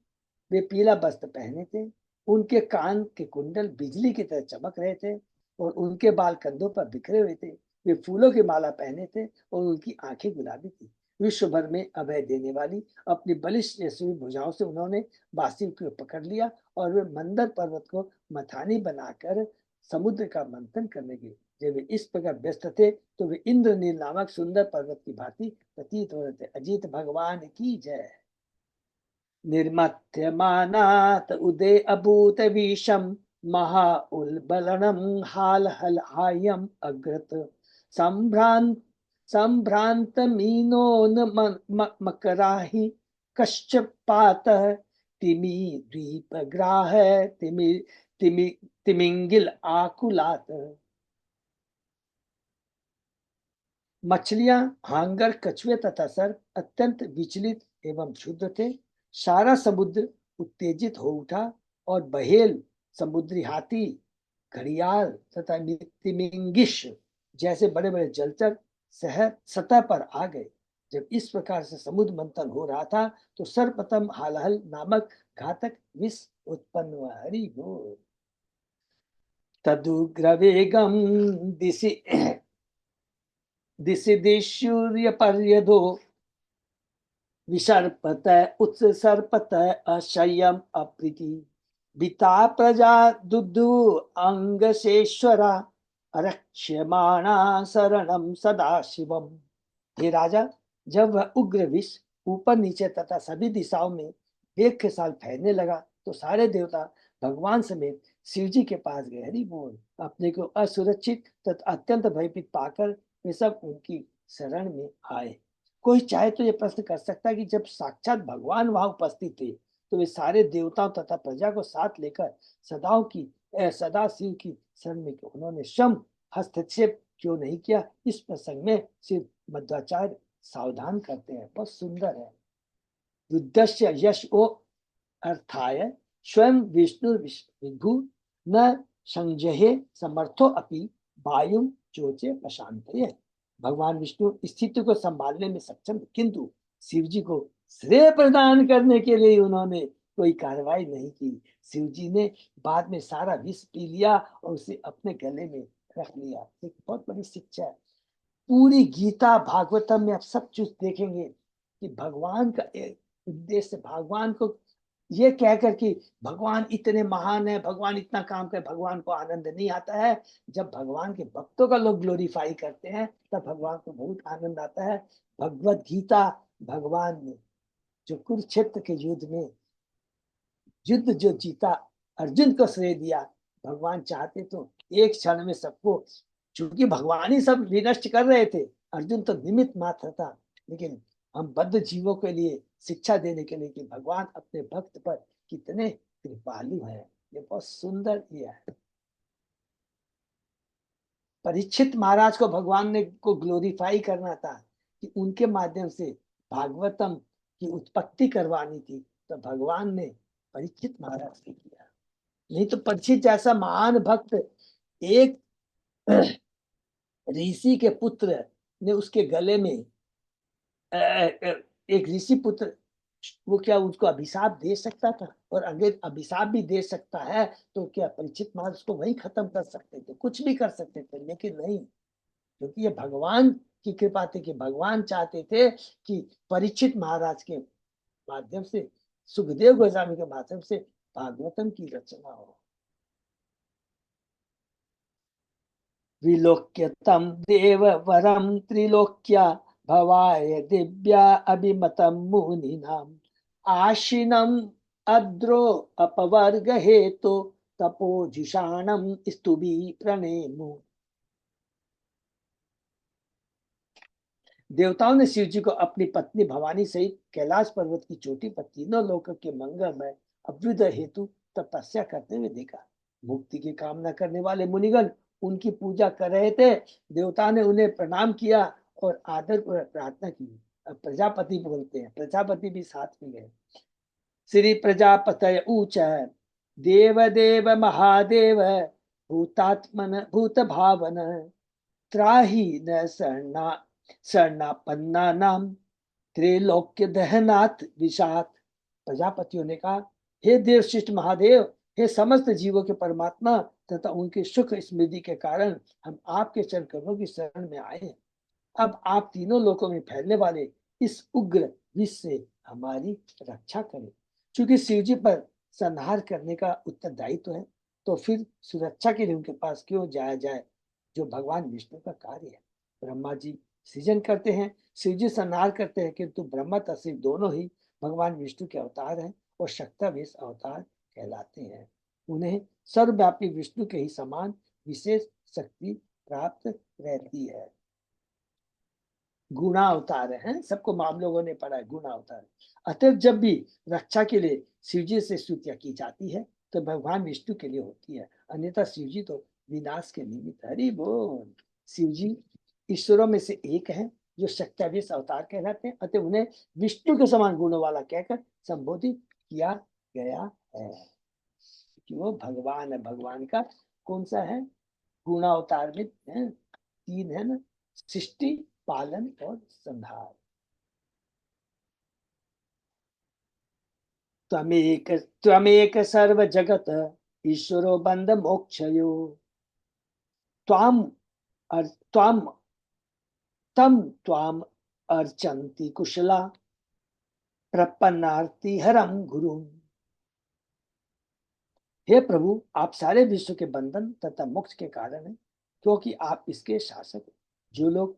वे पीला वस्त्र पहने थे, उनके कान के कुंडल बिजली की तरह चमक रहे थे और उनके बाल कंधों पर बिखरे हुए थे। वे फूलों की माला पहने थे और उनकी आंखें गुलाबी थी। विश्व भर में अभय देने वाली अपनी बलिष्ठ यशस्वी भुजाओं से उन्होंने बांसुरी को पकड़ लिया और वे मंदर पर्वत को मथानी बनाकर समुद्र का मंथन करने गए। जब वे इस प्रकार व्यस्त थे तो वे इंद्रनील नामक सुंदर पर्वत की भांति प्रतीत हो रहे थे। अजीत भगवान की जय। निर्मथ्यमानात् उदे अभूत विषम महा उल्बलनम हाल हलायम अग्रत संभ्रांत संभ्रांत मीनो न मकराहि कश्च पातः तिमी द्वीप ग्राह तिमि तिमि तिमिंगिल आकुलात। मछलियां, हांगर, कछुए तथा सर्प अत्यंत विचलित एवं क्षुद्र थे। सारा समुद्र उत्तेजित हो उठा और बहेल, समुद्री हाथी, घड़ियाल तथा तिमिंगिश जैसे बड़े बड़े जलचर सतह पर आ गए। जब इस प्रकार से समुद्र मंथन हो रहा था तो सर्वप्रथम हालहल नामक घातक विष उत्पन्न हुआ। हरि बोल। तदुग्रवेगम दिशि दिशूर्य पर्यधो विसर्पत उत्सर्पत अशय्यम अप्रीति बिता प्रजा दुदु अंगसेश्वरा रक्ष्यमाणा शरणम सदा शिवम। हे राजा, जब वह उग्र विष ऊपर नीचे तथा सभी दिशाओं में वेग के साथ फैलने लगा तो सारे देवता भगवान समेत शिव जी के पास गए। हरि बोल। अपने को असुरक्षित तथा अत्यंत भयभीत पाकर वे सब उनकी शरण में आए। कोई चाहे तो ये प्रश्न कर सकता है कि जब साक्षात भगवान वहां उपस्थित थे तो वे सारे देवताओं तथा प्रजा को साथ लेकर सदा शिव की शरण में क्यों उन्होंने स्वयं हस्तक्षेप क्यों नहीं किया। इस प्रसंग में शिव मध्वाचार्य सावधान करते हैं। बहुत सुंदर है। युद्धस्य यश ओ अर्थाय स्वयं विष्णु विभु न संजहे समर्थो अपि वायु चोचे प्रशांत। भगवान विष्णु स्थिति को संभालने में सक्षम, किंतु शिव जी को श्रेय प्रदान करने के लिए उन्होंने कोई कार्रवाई नहीं की। शिव जी ने बाद में सारा विष पी लिया और उसे अपने गले में रख लिया। एक बहुत बड़ी शिक्षा है। पूरी गीता भागवतम में आप सब चीज देखेंगे कि भगवान का उद्देश्य, भगवान को ये कहकर कि भगवान इतने महान है, भगवान इतना काम कर, भगवान को आनंद नहीं आता है। जब भगवान के भक्तों का लोग ग्लोरीफाई करते हैं तब भगवान को बहुत आनंद आता है। भगवत गीता, भगवान ने जो कुरुक्षेत्र के युद्ध में युद्ध जो जीता, अर्जुन को श्रेय दिया। भगवान चाहते तो एक क्षण में सबको, चूंकि भगवान ही सब विनष्ट कर रहे थे, अर्जुन तो निमित्त मात्र था। लेकिन हम बद्ध जीवों के लिए शिक्षा देने के लिए कि भगवान अपने भक्त पर कितने कृपालु हैं, ये बहुत सुंदर किया है। परीक्षित महाराज को भगवान ने को ग्लोरीफाई करना था कि उनके माध्यम से भागवतम की उत्पत्ति करवानी थी, तो भगवान ने परीक्षित महाराज से किया। नहीं तो परीक्षित जैसा महान भक्त, एक ऋषि के पुत्र ने उसके गले में एक ऋषि पुत्र, वो क्या उसको अभिशाप दे सकता था? और अगर अभिशाप भी दे सकता है तो क्या परीक्षित महाराज उसको वही खत्म कर सकते थे? कुछ भी कर सकते थे, लेकिन नहीं, क्योंकि ये भगवान की कृपा थी कि भगवान चाहते थे कि परीक्षित महाराज के माध्यम से, सुखदेव गोस्वामी के माध्यम से भागवतम की रचना हो। विलोक्य तम देव वरम त्रिलोक्या भवाय दिव्या अभिमतम मुनिनाम आशिनम अद्रो अपवर्ग हेतु तपोजुषाणम स्तुभि प्रणेमु। देवताओं ने शिव जी को अपनी पत्नी भवानी सहित कैलाश पर्वत की चोटी पर तीनों लोकों के मंगलमय अभ्युदय हेतु तपस्या करते हुए देखा। मुक्ति की कामना करने वाले मुनिगण उनकी पूजा कर रहे थे। देवता ने उन्हें प्रणाम किया और आदर पूर्वक प्रार्थना की। अब प्रजापति बोलते हैं, प्रजापति भी साथ में गए। श्री प्रजापतय ऊच देव देव महादेव भूतात्मन भूत भावन त्राही न शरणा शरणापन्ना नाम त्रैलोक्य दहनाथ विषात। प्रजापतियों ने कहा, हे देव श्रेष्ठ महादेव, हे समस्त जीवों के परमात्मा तथा उनके सुख स्मृति के कारण हम आपके चरण कमलों की शरण में आए हैं। अब आप तीनों लोकों में फैलने वाले इस उग्र विष से हमारी रक्षा करें। क्योंकि शिव जी पर संहार करने का उत्तरदायित्व है, तो फिर सुरक्षा के लिए उनके पास क्यों जाया जाए, जो भगवान विष्णु का कार्य है। ब्रह्मा जी सृजन करते हैं, शिव जी संहार करते हैं, किंतु ब्रह्मा तथा शिव दोनों ही भगवान विष्णु के अवतार हैं और शक्तावेश अवतार कहलाते हैं। उन्हें सर्वव्यापी विष्णु के ही समान विशेष शक्ति प्राप्त रहती है। गुणा अवतार है, सबको आप लोगों ने पढ़ा है, गुणा अवतार। अतः जब भी रक्षा के लिए शिव जी से स्तुतियां की जाती है तो भगवान विष्णु के लिए होती है, अन्यथा शिव जी तो विनाश के निमित्त। हरि बोल। शिव जी ईश्वरों में से एक है जो शक्तावेश अवतार कहलाते हैं, अतः उन्हें विष्णु के समान गुणों वाला कहकर संबोधित किया गया है कि वो भगवान है। भगवान का कौन सा है? गुणा अवतार में है, तीन है ना, सृष्टि, पालन और संहार। त्वमेक त्वमेक सर्व जगत ईश्वरो बंद मोक्षयो त्वाम त्वाम तम त्वाम अर्चन्ति कुशला प्रपन्नार्ति हरम गुरु। हे प्रभु, आप सारे विश्व के बंधन तथा मोक्ष के कारण हैं, क्योंकि आप इसके शासक हैं। जो लोग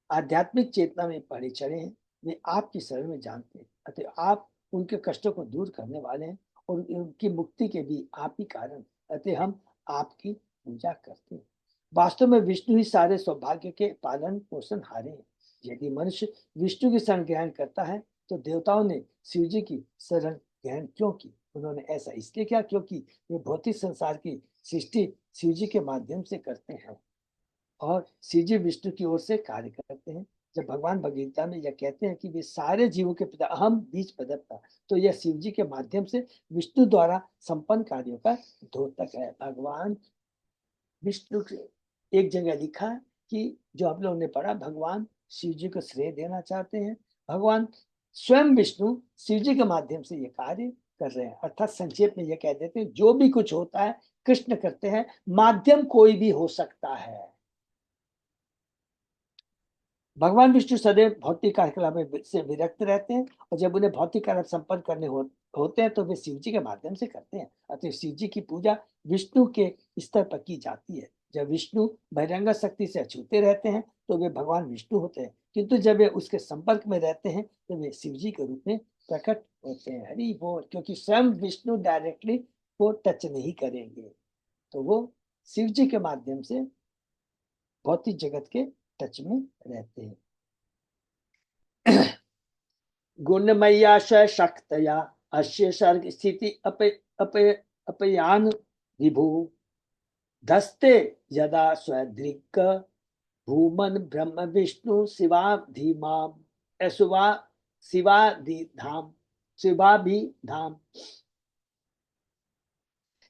आध्यात्मिक चेतना में पड़े चढ़े हैं वे आपकी शरण में जानते हैं, अतः आप उनके कष्टों को दूर करने वाले हैं और उनकी मुक्ति के भी आप ही कारण, अतः हम आपकी पूजा करते हैं। वास्तव में विष्णु ही सारे सौभाग्य के पालन पोषण हारे हैं। यदि मनुष्य विष्णु की शरण ग्रहण करता है तो देवताओं ने शिव जी की शरण ग्रहण क्यों की? उन्होंने ऐसा इसलिए किया क्योंकि वे भौतिक संसार की सृष्टि शिव जी के माध्यम से करते हैं और शिव जी विष्णु की ओर से कार्य करते हैं। जब भगवान भगवद गीता में यह कहते हैं कि वे सारे जीवों के पिता अहम बीज प्रदत्ता, तो यह शिव जी के माध्यम से विष्णु द्वारा संपन्न कार्यों का द्योतक है। भगवान विष्णु के एक जगह लिखा है कि जो आप लोगों ने पढ़ा, भगवान शिव जी को श्रेय देना चाहते हैं। भगवान स्वयं विष्णु शिव जी के माध्यम से ये कार्य कर रहे हैं। अर्थात संक्षेप में ये कह देते हैं, जो भी कुछ होता है कृष्ण करते हैं, माध्यम कोई भी हो सकता है। भगवान विष्णु सदैव भौतिक कार्यकलाप में से विरक्त रहते हैं, और जब उन्हें भौतिक कार्य संपन्न करने होते हैं तो वे शिव जी के माध्यम से करते हैं। अतः शिव जी की पूजा विष्णु के स्तर पर की जाती है। जब विष्णु बहिरंग शक्ति से अछूते रहते हैं तो वे भगवान विष्णु होते हैं, किंतु जब वे उसके संपर्क में रहते हैं तो वे शिव जी के रूप में प्रकट होते हैं। हरि बोल। क्योंकि स्वयं विष्णु डायरेक्टली वो टच नहीं करेंगे, तो वो शिव जी के माध्यम से भौतिक जगत के टच में रहते हैं। गुणमय्या शक्तया अश्य सर्ग स्थिति अपयान विभु धस्ते यदा स्वदृक् भूमन ब्रह्म विष्णु शिवा धीमाम शिवा शिवाधि धाम शिवाभि धाम।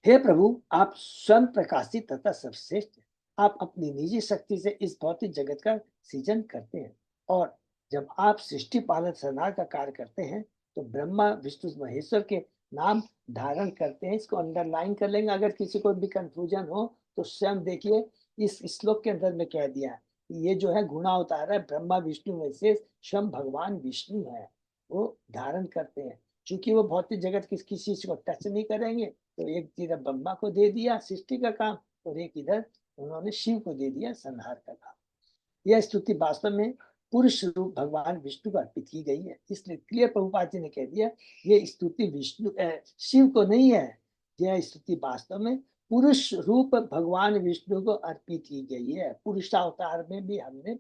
हे प्रभु, आप स्वयं प्रकाशित तथा सर्वश्रेष्ठ हैं। आप अपनी निजी शक्ति से इस भौतिक जगत का सृजन करते हैं, और जब आप सृष्टि पालन संहार का कार्य करते हैं तो ब्रह्मा विष्णु महेश्वर के नाम धारण करते हैं। इसको अंडरलाइन कर लेंगे, अगर किसी को भी कंफ्यूजन हो तो स्वयं देखिए इस श्लोक के अंदर में कह दिया है, ये जो है गुणावतार है, ब्रह्मा विष्णु में से स्वयं भगवान विष्णु है, वो धारण करते हैं। क्योंकि वो भौतिक जगत किसी चीज को टच नहीं करेंगे, तो एक इधर ब्रह्मा को दे दिया सृष्टि का काम, और एक इधर उन्होंने शिव को दे दिया संहार का काम। यह स्तुति वास्तव में पुरुष रूप भगवान विष्णु को अर्पित की गई है। इसलिए क्लियर प्रभुपाद जी ने कह दिया ये स्तुति विष्णु शिव को नहीं है, यह स्तुति वास्तव में पुरुष रूप भगवान विष्णु को अर्पित की गई है। पुरुषावतार में भी हमने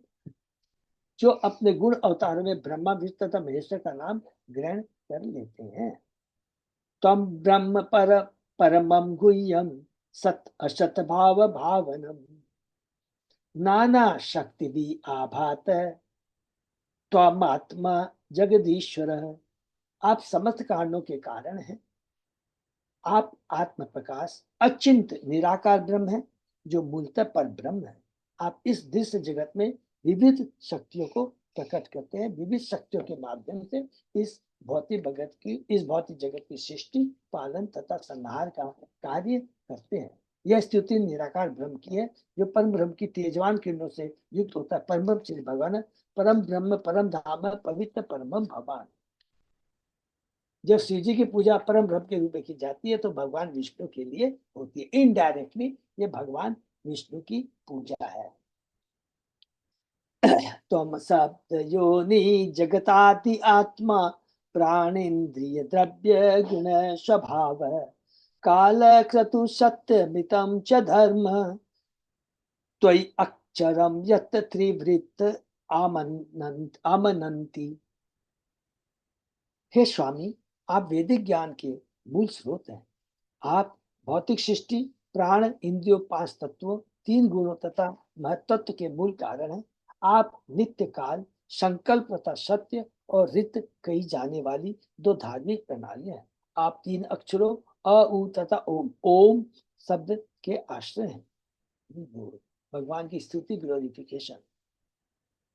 जो अपने गुण अवतारों में ब्रह्मा विष्णु तथा महेश्वर का नाम ग्रहण कर लेते हैं। तम ब्रह्म परमं गुह्यं सत असत भाव भावनम नाना शक्ति भी आभात त्वमात्मा जगदीश्वर। आप समस्त कारणों के कारण हैं। आप आत्म प्रकाश अचिंत निराकार ब्रह्म है, जो मूलतः पर ब्रह्म है। आप इस दृश्य जगत में विविध शक्तियों को प्रकट करते हैं। विविध शक्तियों के माध्यम से इस भौतिक जगत की सृष्टि पालन तथा संहार का कार्य करते हैं। यह स्तुति निराकार ब्रह्म की है, जो परम ब्रह्म की तेजवान किरणों से युक्त होता है। परम ब्रह्म श्री भगवान परम ब्रह्म परम धाम पवित्र परम भगवान। जब शिव जी की पूजा परम ब्रह्म के रूप में की जाती है तो भगवान विष्णु के लिए होती है। इनडायरेक्टली ये भगवान विष्णु की पूजा है। तुम शब्द योनि जगताति आत्मा प्राणेन्द्रिय द्रव्य गुण स्वभाव काल क्रतु सत्य मितम च धर्म त्वयि अक्षरम यत् त्रिवृत्त आमनंती। हे स्वामी, आप वैदिक ज्ञान के मूल स्रोत हैं। आप भौतिक सृष्टि प्राण इंद्रियों पांच तत्वों तीन गुणों तथा महत्त्व के मूल कारण हैं। आप नित्य काल संकल्प तथा सत्य और रित कही जाने वाली दो धार्मिक प्रणालियां हैं। आप तीन अक्षरों अ उ तथा ओम ओम शब्द के आश्रय हैं। भगवान की स्तुति ग्लोरिफिकेशन।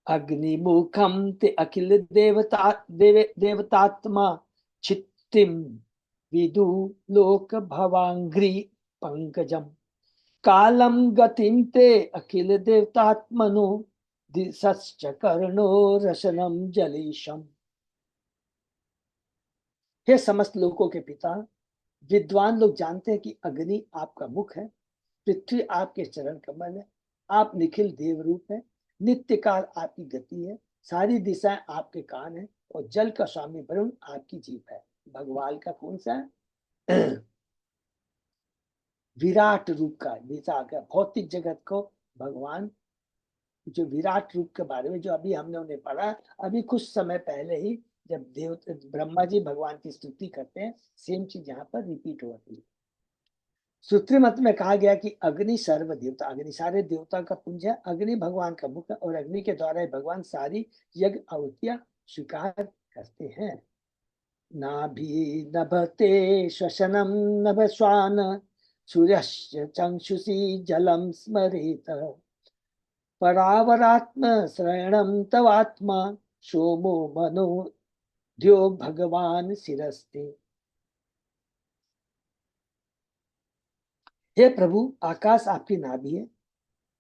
अग्निमुखम ते अखिल देवतात्मा चित्तिम विदु लोक भवांग्री पंकजम कालम गतिम ते अखिल देवतात्मनो दिशश्च कर्णो रसनम जलीशम। हे समस्त लोकों के पिता, विद्वान लोग जानते हैं कि अग्नि आपका मुख है, पृथ्वी आपके चरण कमल है, आप निखिल देव रूप है, नित्य काल आपकी गति है, सारी दिशाएं आपके कान है, और जल का स्वामी वरुण आपकी जीभ है। भगवान का कौन सा है? विराट रूप का विचार भौतिक जगत को भगवान जो विराट रूप के बारे में जो अभी हमने उन्हें पढ़ा, अभी कुछ समय पहले ही जब देव ब्रह्मा जी भगवान की स्तुति करते हैं, सेम चीज यहाँ पर रिपीट हो रही है। सूत्र मत में कहा गया कि अग्नि सर्व देवता, अग्नि सारे देवता का पुंज है, अग्नि भगवान का मुख है, और अग्नि के द्वारा भगवान सारी यज्ञ आहुतियां स्वीकार करते हैं। नाभि नभते श्वसनम नभ श्वान सूर्यस्य चक्षुषी जलम स्मरेत परावरात्म श्रयणम तवात्मा सोमो मनो ध्यो भगवान शिरस्ते। हे प्रभु, आकाश आपकी नाभि है,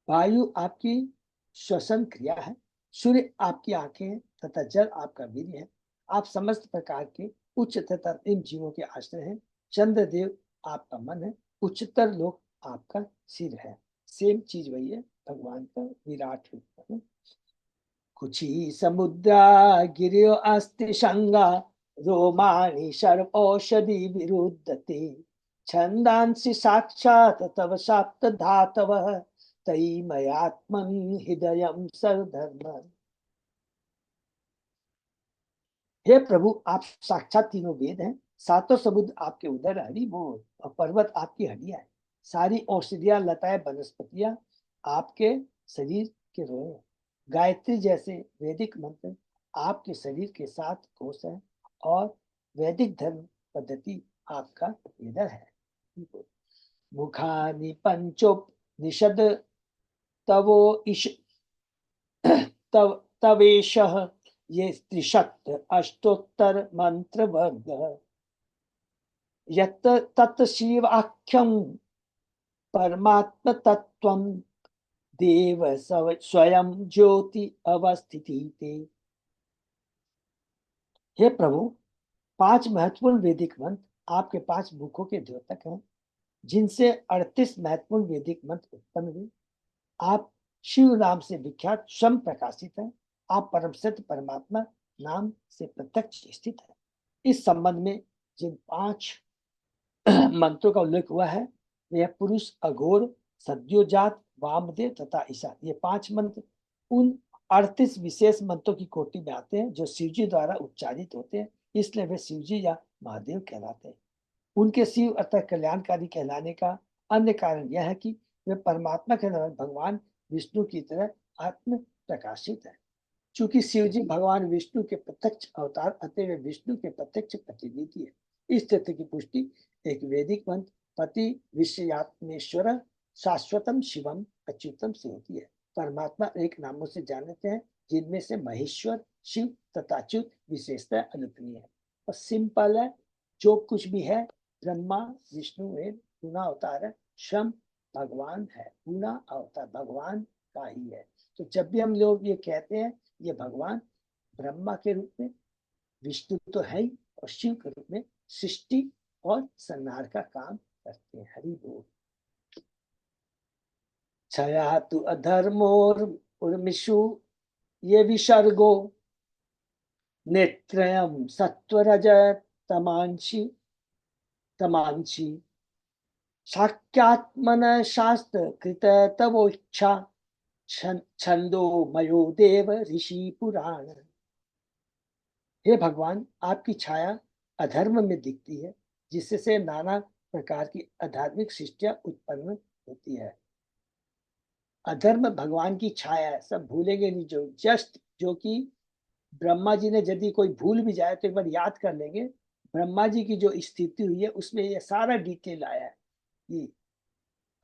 वायु आपकी श्वसन क्रिया है, सूर्य आपकी आंखें हैं तथा जल आपका वीर्य है। आप समस्त प्रकार के उच्च तथा निम्न जीवों के आश्रय हैं। चंद्रदेव आपका मन है। उच्चतर लोक आपका सिर है। सेम चीज वही है, भगवान का विराट रूप है। कुची समुद्रा गिरियो अस्ति संगा रोमाणि सर्व औषधि विरुद्धते छंदांसि साक्षात तव साप्त धातव तई मयात्मन हृदयम सर्वधर्म। हे प्रभु, आप साक्षात तीनों वेद हैं। सातों समुद्र आपके उदर हरि बोल, और पर्वत आपकी हड्डियां हैं। सारी औषधियां, लताएं, वनस्पतियां आपके शरीर के रोए हैं। गायत्री जैसे वैदिक मंत्र आपके शरीर के साथ कोष है, और वैदिक धर्म पद्धति आपका हृदय है। मुखानि पंचोप निषद तवो इश तव तवेशः ये त्रिशक्त अष्टोत्तर मंत्र वर्ग यत् तत् शिवाख्यम परमात्म तत्वम देव स्वयं ज्योति अवस्थिति ते। हे प्रभु, 5 महत्वपूर्ण वैदिक मंत्र आपके 5 मुखों के द्योतक हैं, जिनसे 38 महत्वपूर्ण वैदिक मंत्र उत्पन्न हुए। आप शिव नाम से विख्यात स्वयं प्रकाशित है। आप परम सत्य परमात्मा नाम से प्रत्यक्ष स्थित है। इस संबंध में जिन 5 मंत्रों का उल्लेख हुआ है, वे पुरुष, अघोर, सद्योजात, वामदेव तथा ईशान। ये 5 मंत्र उन 38 विशेष मंत्रों की कोटि में आते हैं जो शिवजी द्वारा उच्चारित होते हैं, इसलिए वे शिवजी या महादेव कहलाते हैं। उनके शिव अर्थात कल्याणकारी कहलाने का अन्य कारण यह है कि वे परमात्मा के भगवान विष्णु की तरह आत्म प्रकाशित है। चूंकि शिव जी भगवान विष्णु के प्रत्यक्ष अवतार अतः वे विष्णु के प्रत्यक्ष प्रतिनिधि है। इस तथ्य की पुष्टि एक वैदिक मंत्र पति विश्वयात्मेश्वर शाश्वतम शिवम अच्युतम से होती है। परमात्मा एक नामों से जानते हैं, जिनमें से महेश्वर, शिव तथा अच्युत विशेषता अनुपनीय है और सिंपल है। जो कुछ भी है, ब्रह्मा विष्णु है, पूर्णा अवतार है, शम भगवान है, पूर्णा अवतार भगवान का ही है। तो जब भी हम लोग ये कहते हैं ये भगवान ब्रह्मा के रूप में, विष्णु तो है ही, और शिव के रूप में सृष्टि और संहार का काम करते हैं। हरि बोल। छया तु अधर्मोर उर्मिषु ये विसर्गो नेत्रयम सत्वरज तमांशी तमांशी साक्यात्मन शास्त्र कृत तवोच्छा छंदो मयो देव ऋषि पुराण। हे भगवान, आपकी छाया अधर्म में दिखती है, जिससे नाना प्रकार की आध्यात्मिक सृष्टियां उत्पन्न होती है। अधर्म भगवान की छाया है, सब भूलेंगे नहीं। जो जस्ट जो कि ब्रह्मा जी ने यदि कोई भूल भी जाए तो एक बार याद कर लेंगे, ब्रह्मा जी की जो स्थिति हुई है उसमें ये सारा डिटेल आया है। ये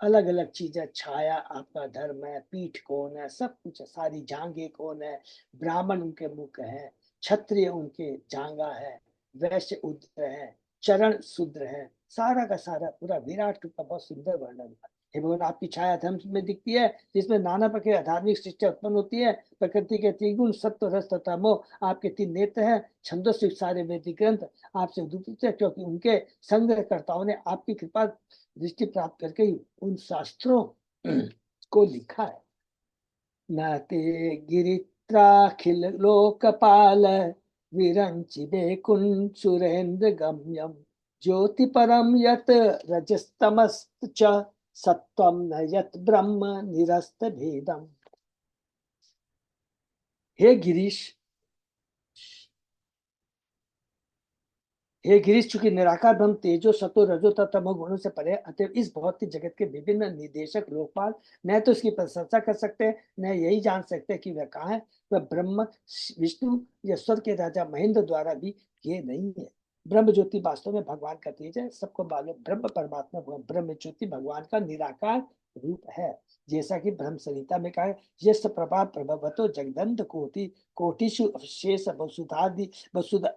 अलग अलग चीजें, छाया आपका धर्म है, पीठ कौन है, सब कुछ है, सारी जांगे कौन है, ब्राह्मण उनके मुख है, क्षत्रिय उनके जांगा है, वैश्य उद्र है, चरण शूद्र है, सारा का सारा पूरा विराट रूप का बहुत सुंदर वर्णन है। हे भगवान, आपकी छाया धर्म में दिखती है, जिसमें नाना प्रकार आध्यात्मिक सृष्टि उत्पन्न होती है। प्रकृति के 3 गुण सत्व रस तथा मोह आपके 3 नेत्र हैं। छंदों से सारे वैदिक ग्रंथ आपसे उद्धृत है, क्योंकि उनके संग्रहकर्ताओं ने आपकी कृपा दृष्टि प्राप्त करके ही उन शास्त्रों को लिखा है। नाते गिरित्राखिल लोकपाल विरंचि बेकुंठ सुरेंद्र गम्यम ज्योति परम यत रजस्तमस्त च सत्वम न यत ब्रह्म निरस्त भेदम। हे गिरीश, हे गिरीश, चूंकि निराकार ब्रह्म तेजो सतो रजो तथा तमो गुणों से परे, अतः इस भौतिक जगत के विभिन्न निदेशक लोकपाल न तो इसकी प्रशंसा कर सकते हैं, न यही जान सकते हैं कि वह कहाँ है। वह ब्रह्म विष्णु या स्वर्ग के राजा महेंद्र द्वारा भी ये नहीं है। ब्रह्म ज्योति वास्तव में भगवान का तेज है। सबको मालूम ब्रह्म परमात्मा ब्रह्म ज्योति भगवान का निराकार रूप है। जैसा कि ब्रह्म संहिता में कहा है, यश प्रभा प्रभवतो जगदंत कोटि कोटिषु शेष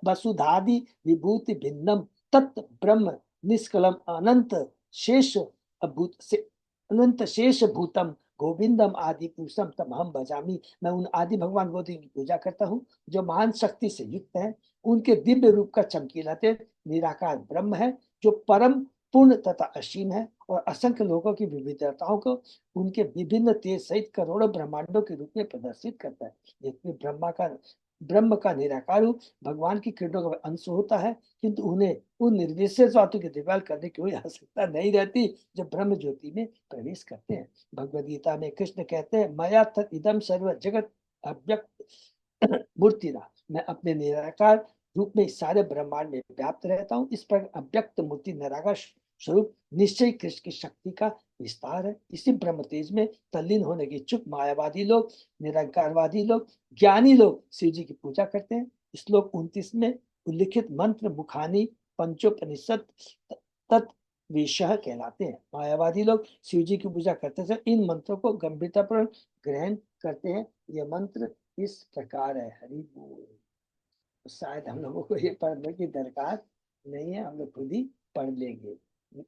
वसुधादि विभूति भिन्नम तत् ब्रह्म निष्कलम अनंत शेष अभूत से अनंत शेष भूतम गोविंदम आदि पुरुषम तम हम भजामी, मैं उन आदि भगवान गोविंद की पूजा करता हूँ जो महान शक्ति से युक्त है। उनके दिव्य रूप का चमकीला तेज निराकार ब्रह्म है, जो परम पूर्ण तथा असीम है और असंख्य लोगों की विविधताओं को उनके विभिन्न तेज सहित करोड़ों ब्रह्मांडों के रूप में प्रदर्शित करता है। यद्यपि ब्रह्म का निराकार रूप भगवान की किरणों का अंश होता है, किंतु उन्हें उन निर्विशेष बातों की देखभाल करने की कोई आवश्यकता नहीं रहती जो ब्रह्म ज्योति में प्रवेश करते हैं। भगवद गीता में कृष्ण कहते हैं, मया तत् इदम सर्व जगत अव्यक्त मूर्तिना, मैं अपने निराकार रूप में इस सारे ब्रह्मांड में व्याप्त रहता हूँ। इस पर अव्यक्त मूर्ति निराकार स्वरूप निश्चय कृष्ण की शक्ति का विस्तार है। इसी ब्रह्म तेज में तल्लीन होने के इच्छुक मायावादी लोग, निरंकारवादी लोग, ज्ञानी लोग शिव जी की पूजा करते हैं। श्लोक 29 में उल्लिखित मंत्र मुखानी पंचोपनिषद तत् विषय कहलाते हैं। मायावादी लोग शिव जी की पूजा करते समय इन मंत्रों को गंभीरतापूर्वक ग्रहण करते हैं। ये मंत्र इस प्रकार है, हरि बोल। शायद हम लोगों को ये पढ़ने की दरकार नहीं है, हम लोग खुद ही पढ़ लेंगे।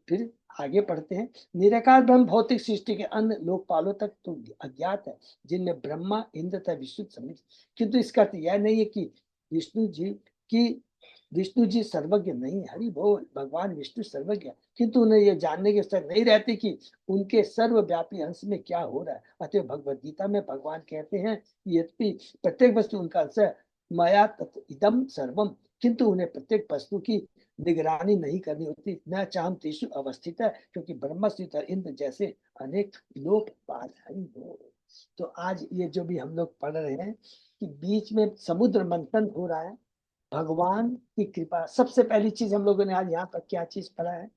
फिर आगे पढ़ते हैं। निराकार ब्रह्म भौतिक सृष्टि के अन्य लोकपालों तक तो अज्ञात है, जिनमें ब्रह्मा इंद्र तथा विष्णु समित, किंतु इसका अर्थ यह नहीं है कि विष्णु जी की विष्णु जी सर्वज्ञ नहीं है। हरि बोल। भगवान विष्णु सर्वज्ञ, किंतु उन्हें यह जानने की आवश्यकता नहीं रहती कि उनके सर्वव्यापी अंश में क्या हो रहा है। अतः भगवद गीता में भगवान कहते हैं कि यद्यपि प्रत्येक वस्तु उनका अंश है, माया तत् इदम सर्वम, किंतु उन्हें प्रत्येक वस्तु की निगरानी नहीं करनी होती। न चाहम तेषु अवस्थित है, क्योंकि ब्रह्मस्थित इंद्र जैसे अनेक लोकपाल हरि बोल। तो आज ये जो भी हम लोग पढ़ रहे हैं कि बीच में समुद्र मंथन हो रहा है, भगवान की कृपा। सबसे पहली चीज हम लोगों ने आज यहाँ पर क्या चीज पढ़ा है,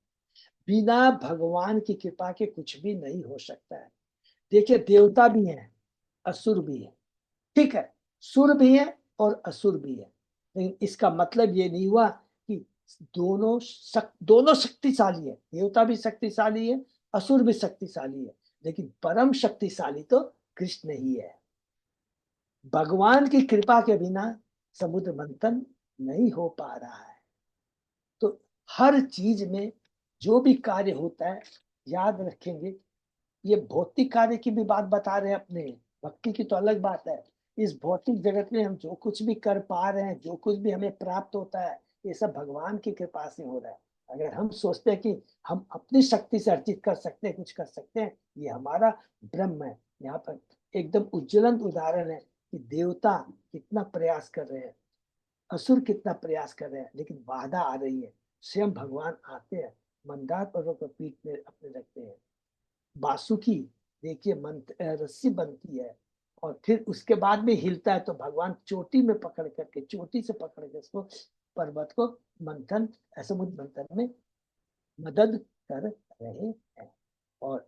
बिना भगवान की कृपा के कुछ भी नहीं हो सकता है। देखिए, देवता भी हैं, असुर भी है, ठीक है, सुर भी है और असुर भी है, लेकिन इसका मतलब ये नहीं हुआ कि दोनों शक्तिशाली है। देवता भी शक्तिशाली है, असुर भी शक्तिशाली है, लेकिन परम शक्तिशाली तो कृष्ण ही है। भगवान की कृपा के बिना समुद्र मंथन नहीं हो पा रहा है। तो हर चीज में जो भी कार्य होता है, याद रखेंगे, ये भौतिक कार्य की भी बात बता रहे हैं अपने, भक्ति की तो अलग बात है। इस भौतिक जगत में हम जो कुछ भी कर पा रहे हैं, जो कुछ भी हमें प्राप्त होता है, ये सब भगवान की कृपा से हो रहा है। अगर हम सोचते हैं कि हम अपनी शक्ति से अर्जित कर सकते हैं, कुछ कर सकते हैं, ये हमारा ब्रह्म है। यहाँ पर एकदम उज्ज्वलंत उदाहरण है कि देवता कितना प्रयास कर रहे हैं, असुर कितना प्रयास कर रहे हैं, लेकिन बाधा आ रही है। स्वयं भगवान आते हैं, मंदार पर्वत पर पीठ में अपने रखते हैं, बासुकी, देखिए रस्सी बनती है और फिर उसके बाद में हिलता है, तो भगवान चोटी में पकड़ करके, चोटी से पकड़ के उसको, पर्वत को मंथन, समुद्र मंथन में मदद कर रहे हैं। और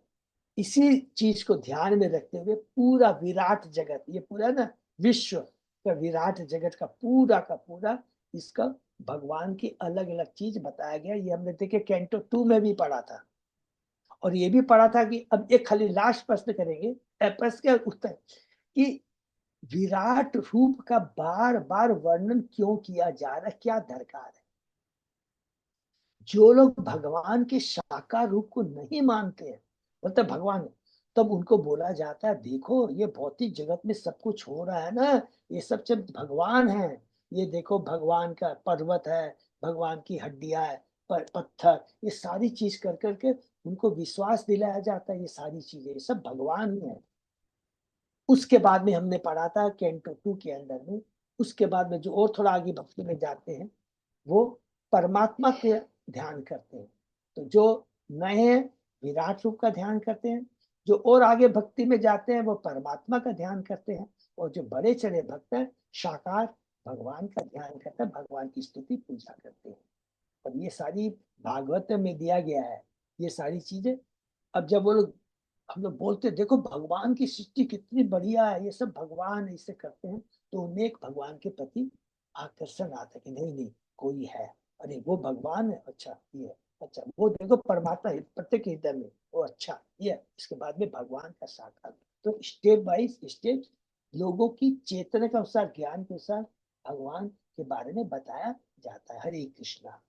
इसी चीज को ध्यान में रखते हुए पूरा विराट जगत, ये पूरा ना विश्व का विराट जगत का पूरा इसका भगवान की अलग अलग चीज बताया गया। ये हमने देखे कैंटो 2 में भी पढ़ा था, और ये भी पढ़ा था कि अब एक खाली लास्ट प्रश्न करेंगे, प्रश्न के उत्तर, कि विराट रूप का बार बार वर्णन क्यों किया जा रहा है, क्या दरकार है। जो लोग भगवान के साकार रूप को नहीं मानते हैं, मतलब भगवान, तब उनको बोला जाता है, देखो ये भौतिक जगत में सब कुछ हो रहा है ना, ये सब सब भगवान है। ये देखो भगवान का पर्वत है, भगवान की हड्डियां है, पत्थर, ये सारी चीज कर करके उनको विश्वास दिलाया जाता है, ये सारी चीजें ये सब भगवान ही है। उसके बाद में हमने पढ़ा था कैंटो 2 के अंदर में, उसके बाद में जो और थोड़ा आगे भक्ति में जाते हैं, वो परमात्मा के ध्यान करते हैं। तो जो नए हैं विराट रूप का ध्यान करते हैं, जो और आगे भक्ति में जाते हैं वो परमात्मा का ध्यान करते हैं, और जो बड़े चढ़े भक्त हैं साकार भगवान का ध्यान करते हैं, भगवान की स्तुति पूजा करते हैं। और ये सारी भागवत में दिया गया है, ये सारी चीजें। अब जब वो लोग, हम लोग बोलते हैं, देखो भगवान की सृष्टि कितनी बढ़िया है, ये सब भगवान ऐसे करते हैं, तो उनमें एक भगवान के प्रति आकर्षण आता है कि नहीं नहीं, कोई है, अरे वो भगवान है, अच्छा ये है, अच्छा वो देखो परमात्मा है प्रत्येक हृदय में, वो अच्छा ये है। इसके बाद में भगवान का साकार। तो स्टेप बाय स्टेप लोगों की चेतना के अनुसार, ज्ञान के अनुसार भगवान के बारे में बताया जाता है। हरे कृष्णा।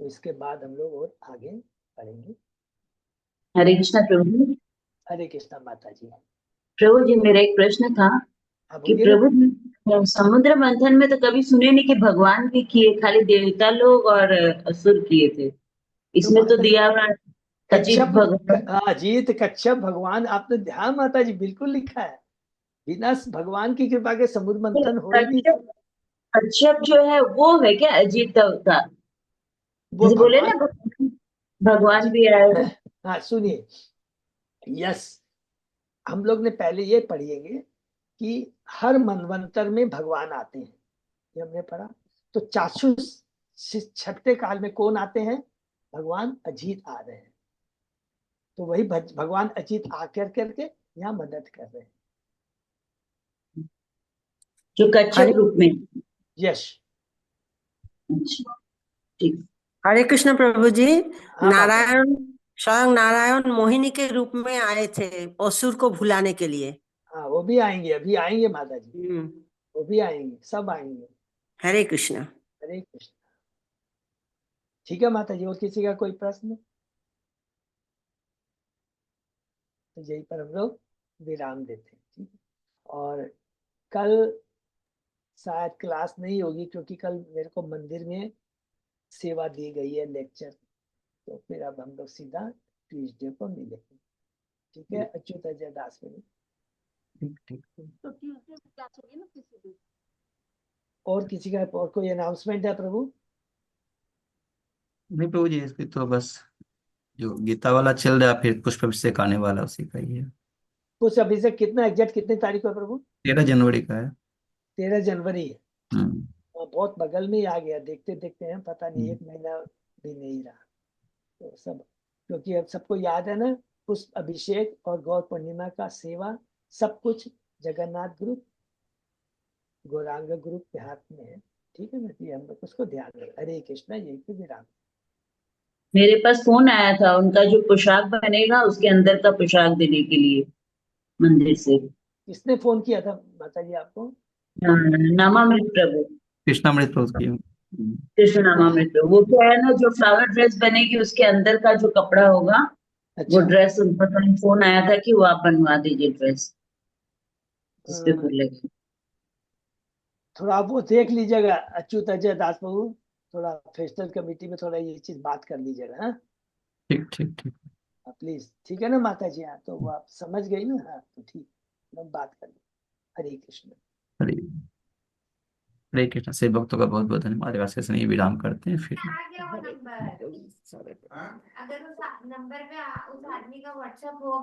तो इसके बाद हम लोग और आगे पढ़ेंगे। हरे कृष्णा प्रभु जी। हरे कृष्णा माता जी। प्रभु जी, मेरा एक प्रश्न था हाँ कि बोलिए ना। प्रभु जी, समुद्र मंथन में तो कभी सुने नहीं कि भगवान भी किए, खाली देवता लोग और असुर किए थे। तो इसमें तो माता जी दिया हुआ अजीत कच्छप भगवान। अजीत कच्छप भगवान, आपने ध्यान माता जी बिल्कुल लिखा है। बिना भगवान की कृपा के समुद्र मंथन हो ही नहीं कच्छप, सकता। कच्छप जो है वो है क्या अजीत अवतार? वो जैसे बोले भगवान। ना, भगवान जी। भी आए। हाँ सुनिए। यस। हम लोग ने पहले ये पढ़िएंगे कि हर मनवंतर में भगवान आते हैं, ये हमने पढ़ा। तो चाक्षु छठे काल में कौन आते हैं? भगवान अजीत आ रहे हैं। तो वही भगवान अजीत आकर करके यहाँ मदद कर रहे हैं। जो कच्छप हरे रूप में। यश। अच्छा, ठीक। हरे कृष्ण प्रभु जी। हाँ माता जी। नारायण, स्वयं नारायण मोहिनी के रूप में आए थे असुर को भुलाने के लिए। हाँ वो भी आएंगे, अभी आएंगे माता जी। हम्म। वो भी आएंगे, सब आएंगे। हरे कृष्ण। हरे कृष्ण। ठीक है माता जी, और किसी का कोई प्रश्न? तो यही पर हम लोग विराम देते हैं, ठीक है। और कल शायद क्लास नहीं होगी, क्योंकि कल मेरे को मंदिर में सेवा दी गई है, लेक्चर। तो फिर अब हम लोग सीधा ट्यूसडे को मिलेंगे। ठीक है, अच्युत अजय दास में। ठीक ठीक। तो ट्यूसडे को क्या चाहिए ना किसी दिन। और किसी का और कोई अनाउंसमेंट है प्रभु? नहीं प्रभु जी, इसकी तो बस जो गीता वाला चल रहा है, फिर पुष्प अभिषेक आने वाला, उसी का ही है। कुछ अभी से कितना एग्जैक्ट कितनी तारीख को है प्रभु? 13 जनवरी का है। 13 जनवरी है। हम्म। और बहुत बगल में ही आ गया, देखते देखते हैं, पता नहीं हम्म। एक महीना भी नहीं रहा। तो सब, क्योंकि अब सबको याद है ना, पुष्प अभिषेक और गौर पूर्णिमा का सेवा सब कुछ जगन्नाथ ग्रुप, गौरांग ग्रुप के हाथ में है। ठीक है ना, तो ये हम लोग उसको ध्यान रखें। हरे कृष्णा, यही पे विराम। मेरे पास फोन आया था, उनका जो पोशाक बनेगा उसके अंदर का पोशाक देने के लिए मंदिर से। किसने फोन किया था माता जी आपको? नामामृत प्रभु। कृष्णामृत प्रभु की। कृष्ण नामामृत प्रभु, वो क्या है ना, जो फ्लावर ड्रेस बनेगी उसके अंदर का जो कपड़ा होगा वो अच्छा। ड्रेस, उनका फोन आया था कि वो आप बनवा दीजिए ड्रेस, जिसपे फूल लगे। थोड़ा आप वो देख लीजिएगा अच्युत अजय दास बाबू, थोड़ा फेस्टिवल कमेटी में थोड़ा ये चीज बात कर लीजिएगा। हाँ ठीक ठीक ठीक। प्लीज, ठीक है ना माता जी? हाँ तो वो आप समझ गई ना? हाँ तो ठीक, हम बात कर लें। हरे कृष्ण। हरे हरे कृष्ण से भक्तों का बहुत बहुत धन्यवाद। आज से नहीं विराम करते हैं फिर। आ गया वो नंबर। अगर उस नंबर पे उस आदमी का व्हाट्सएप हो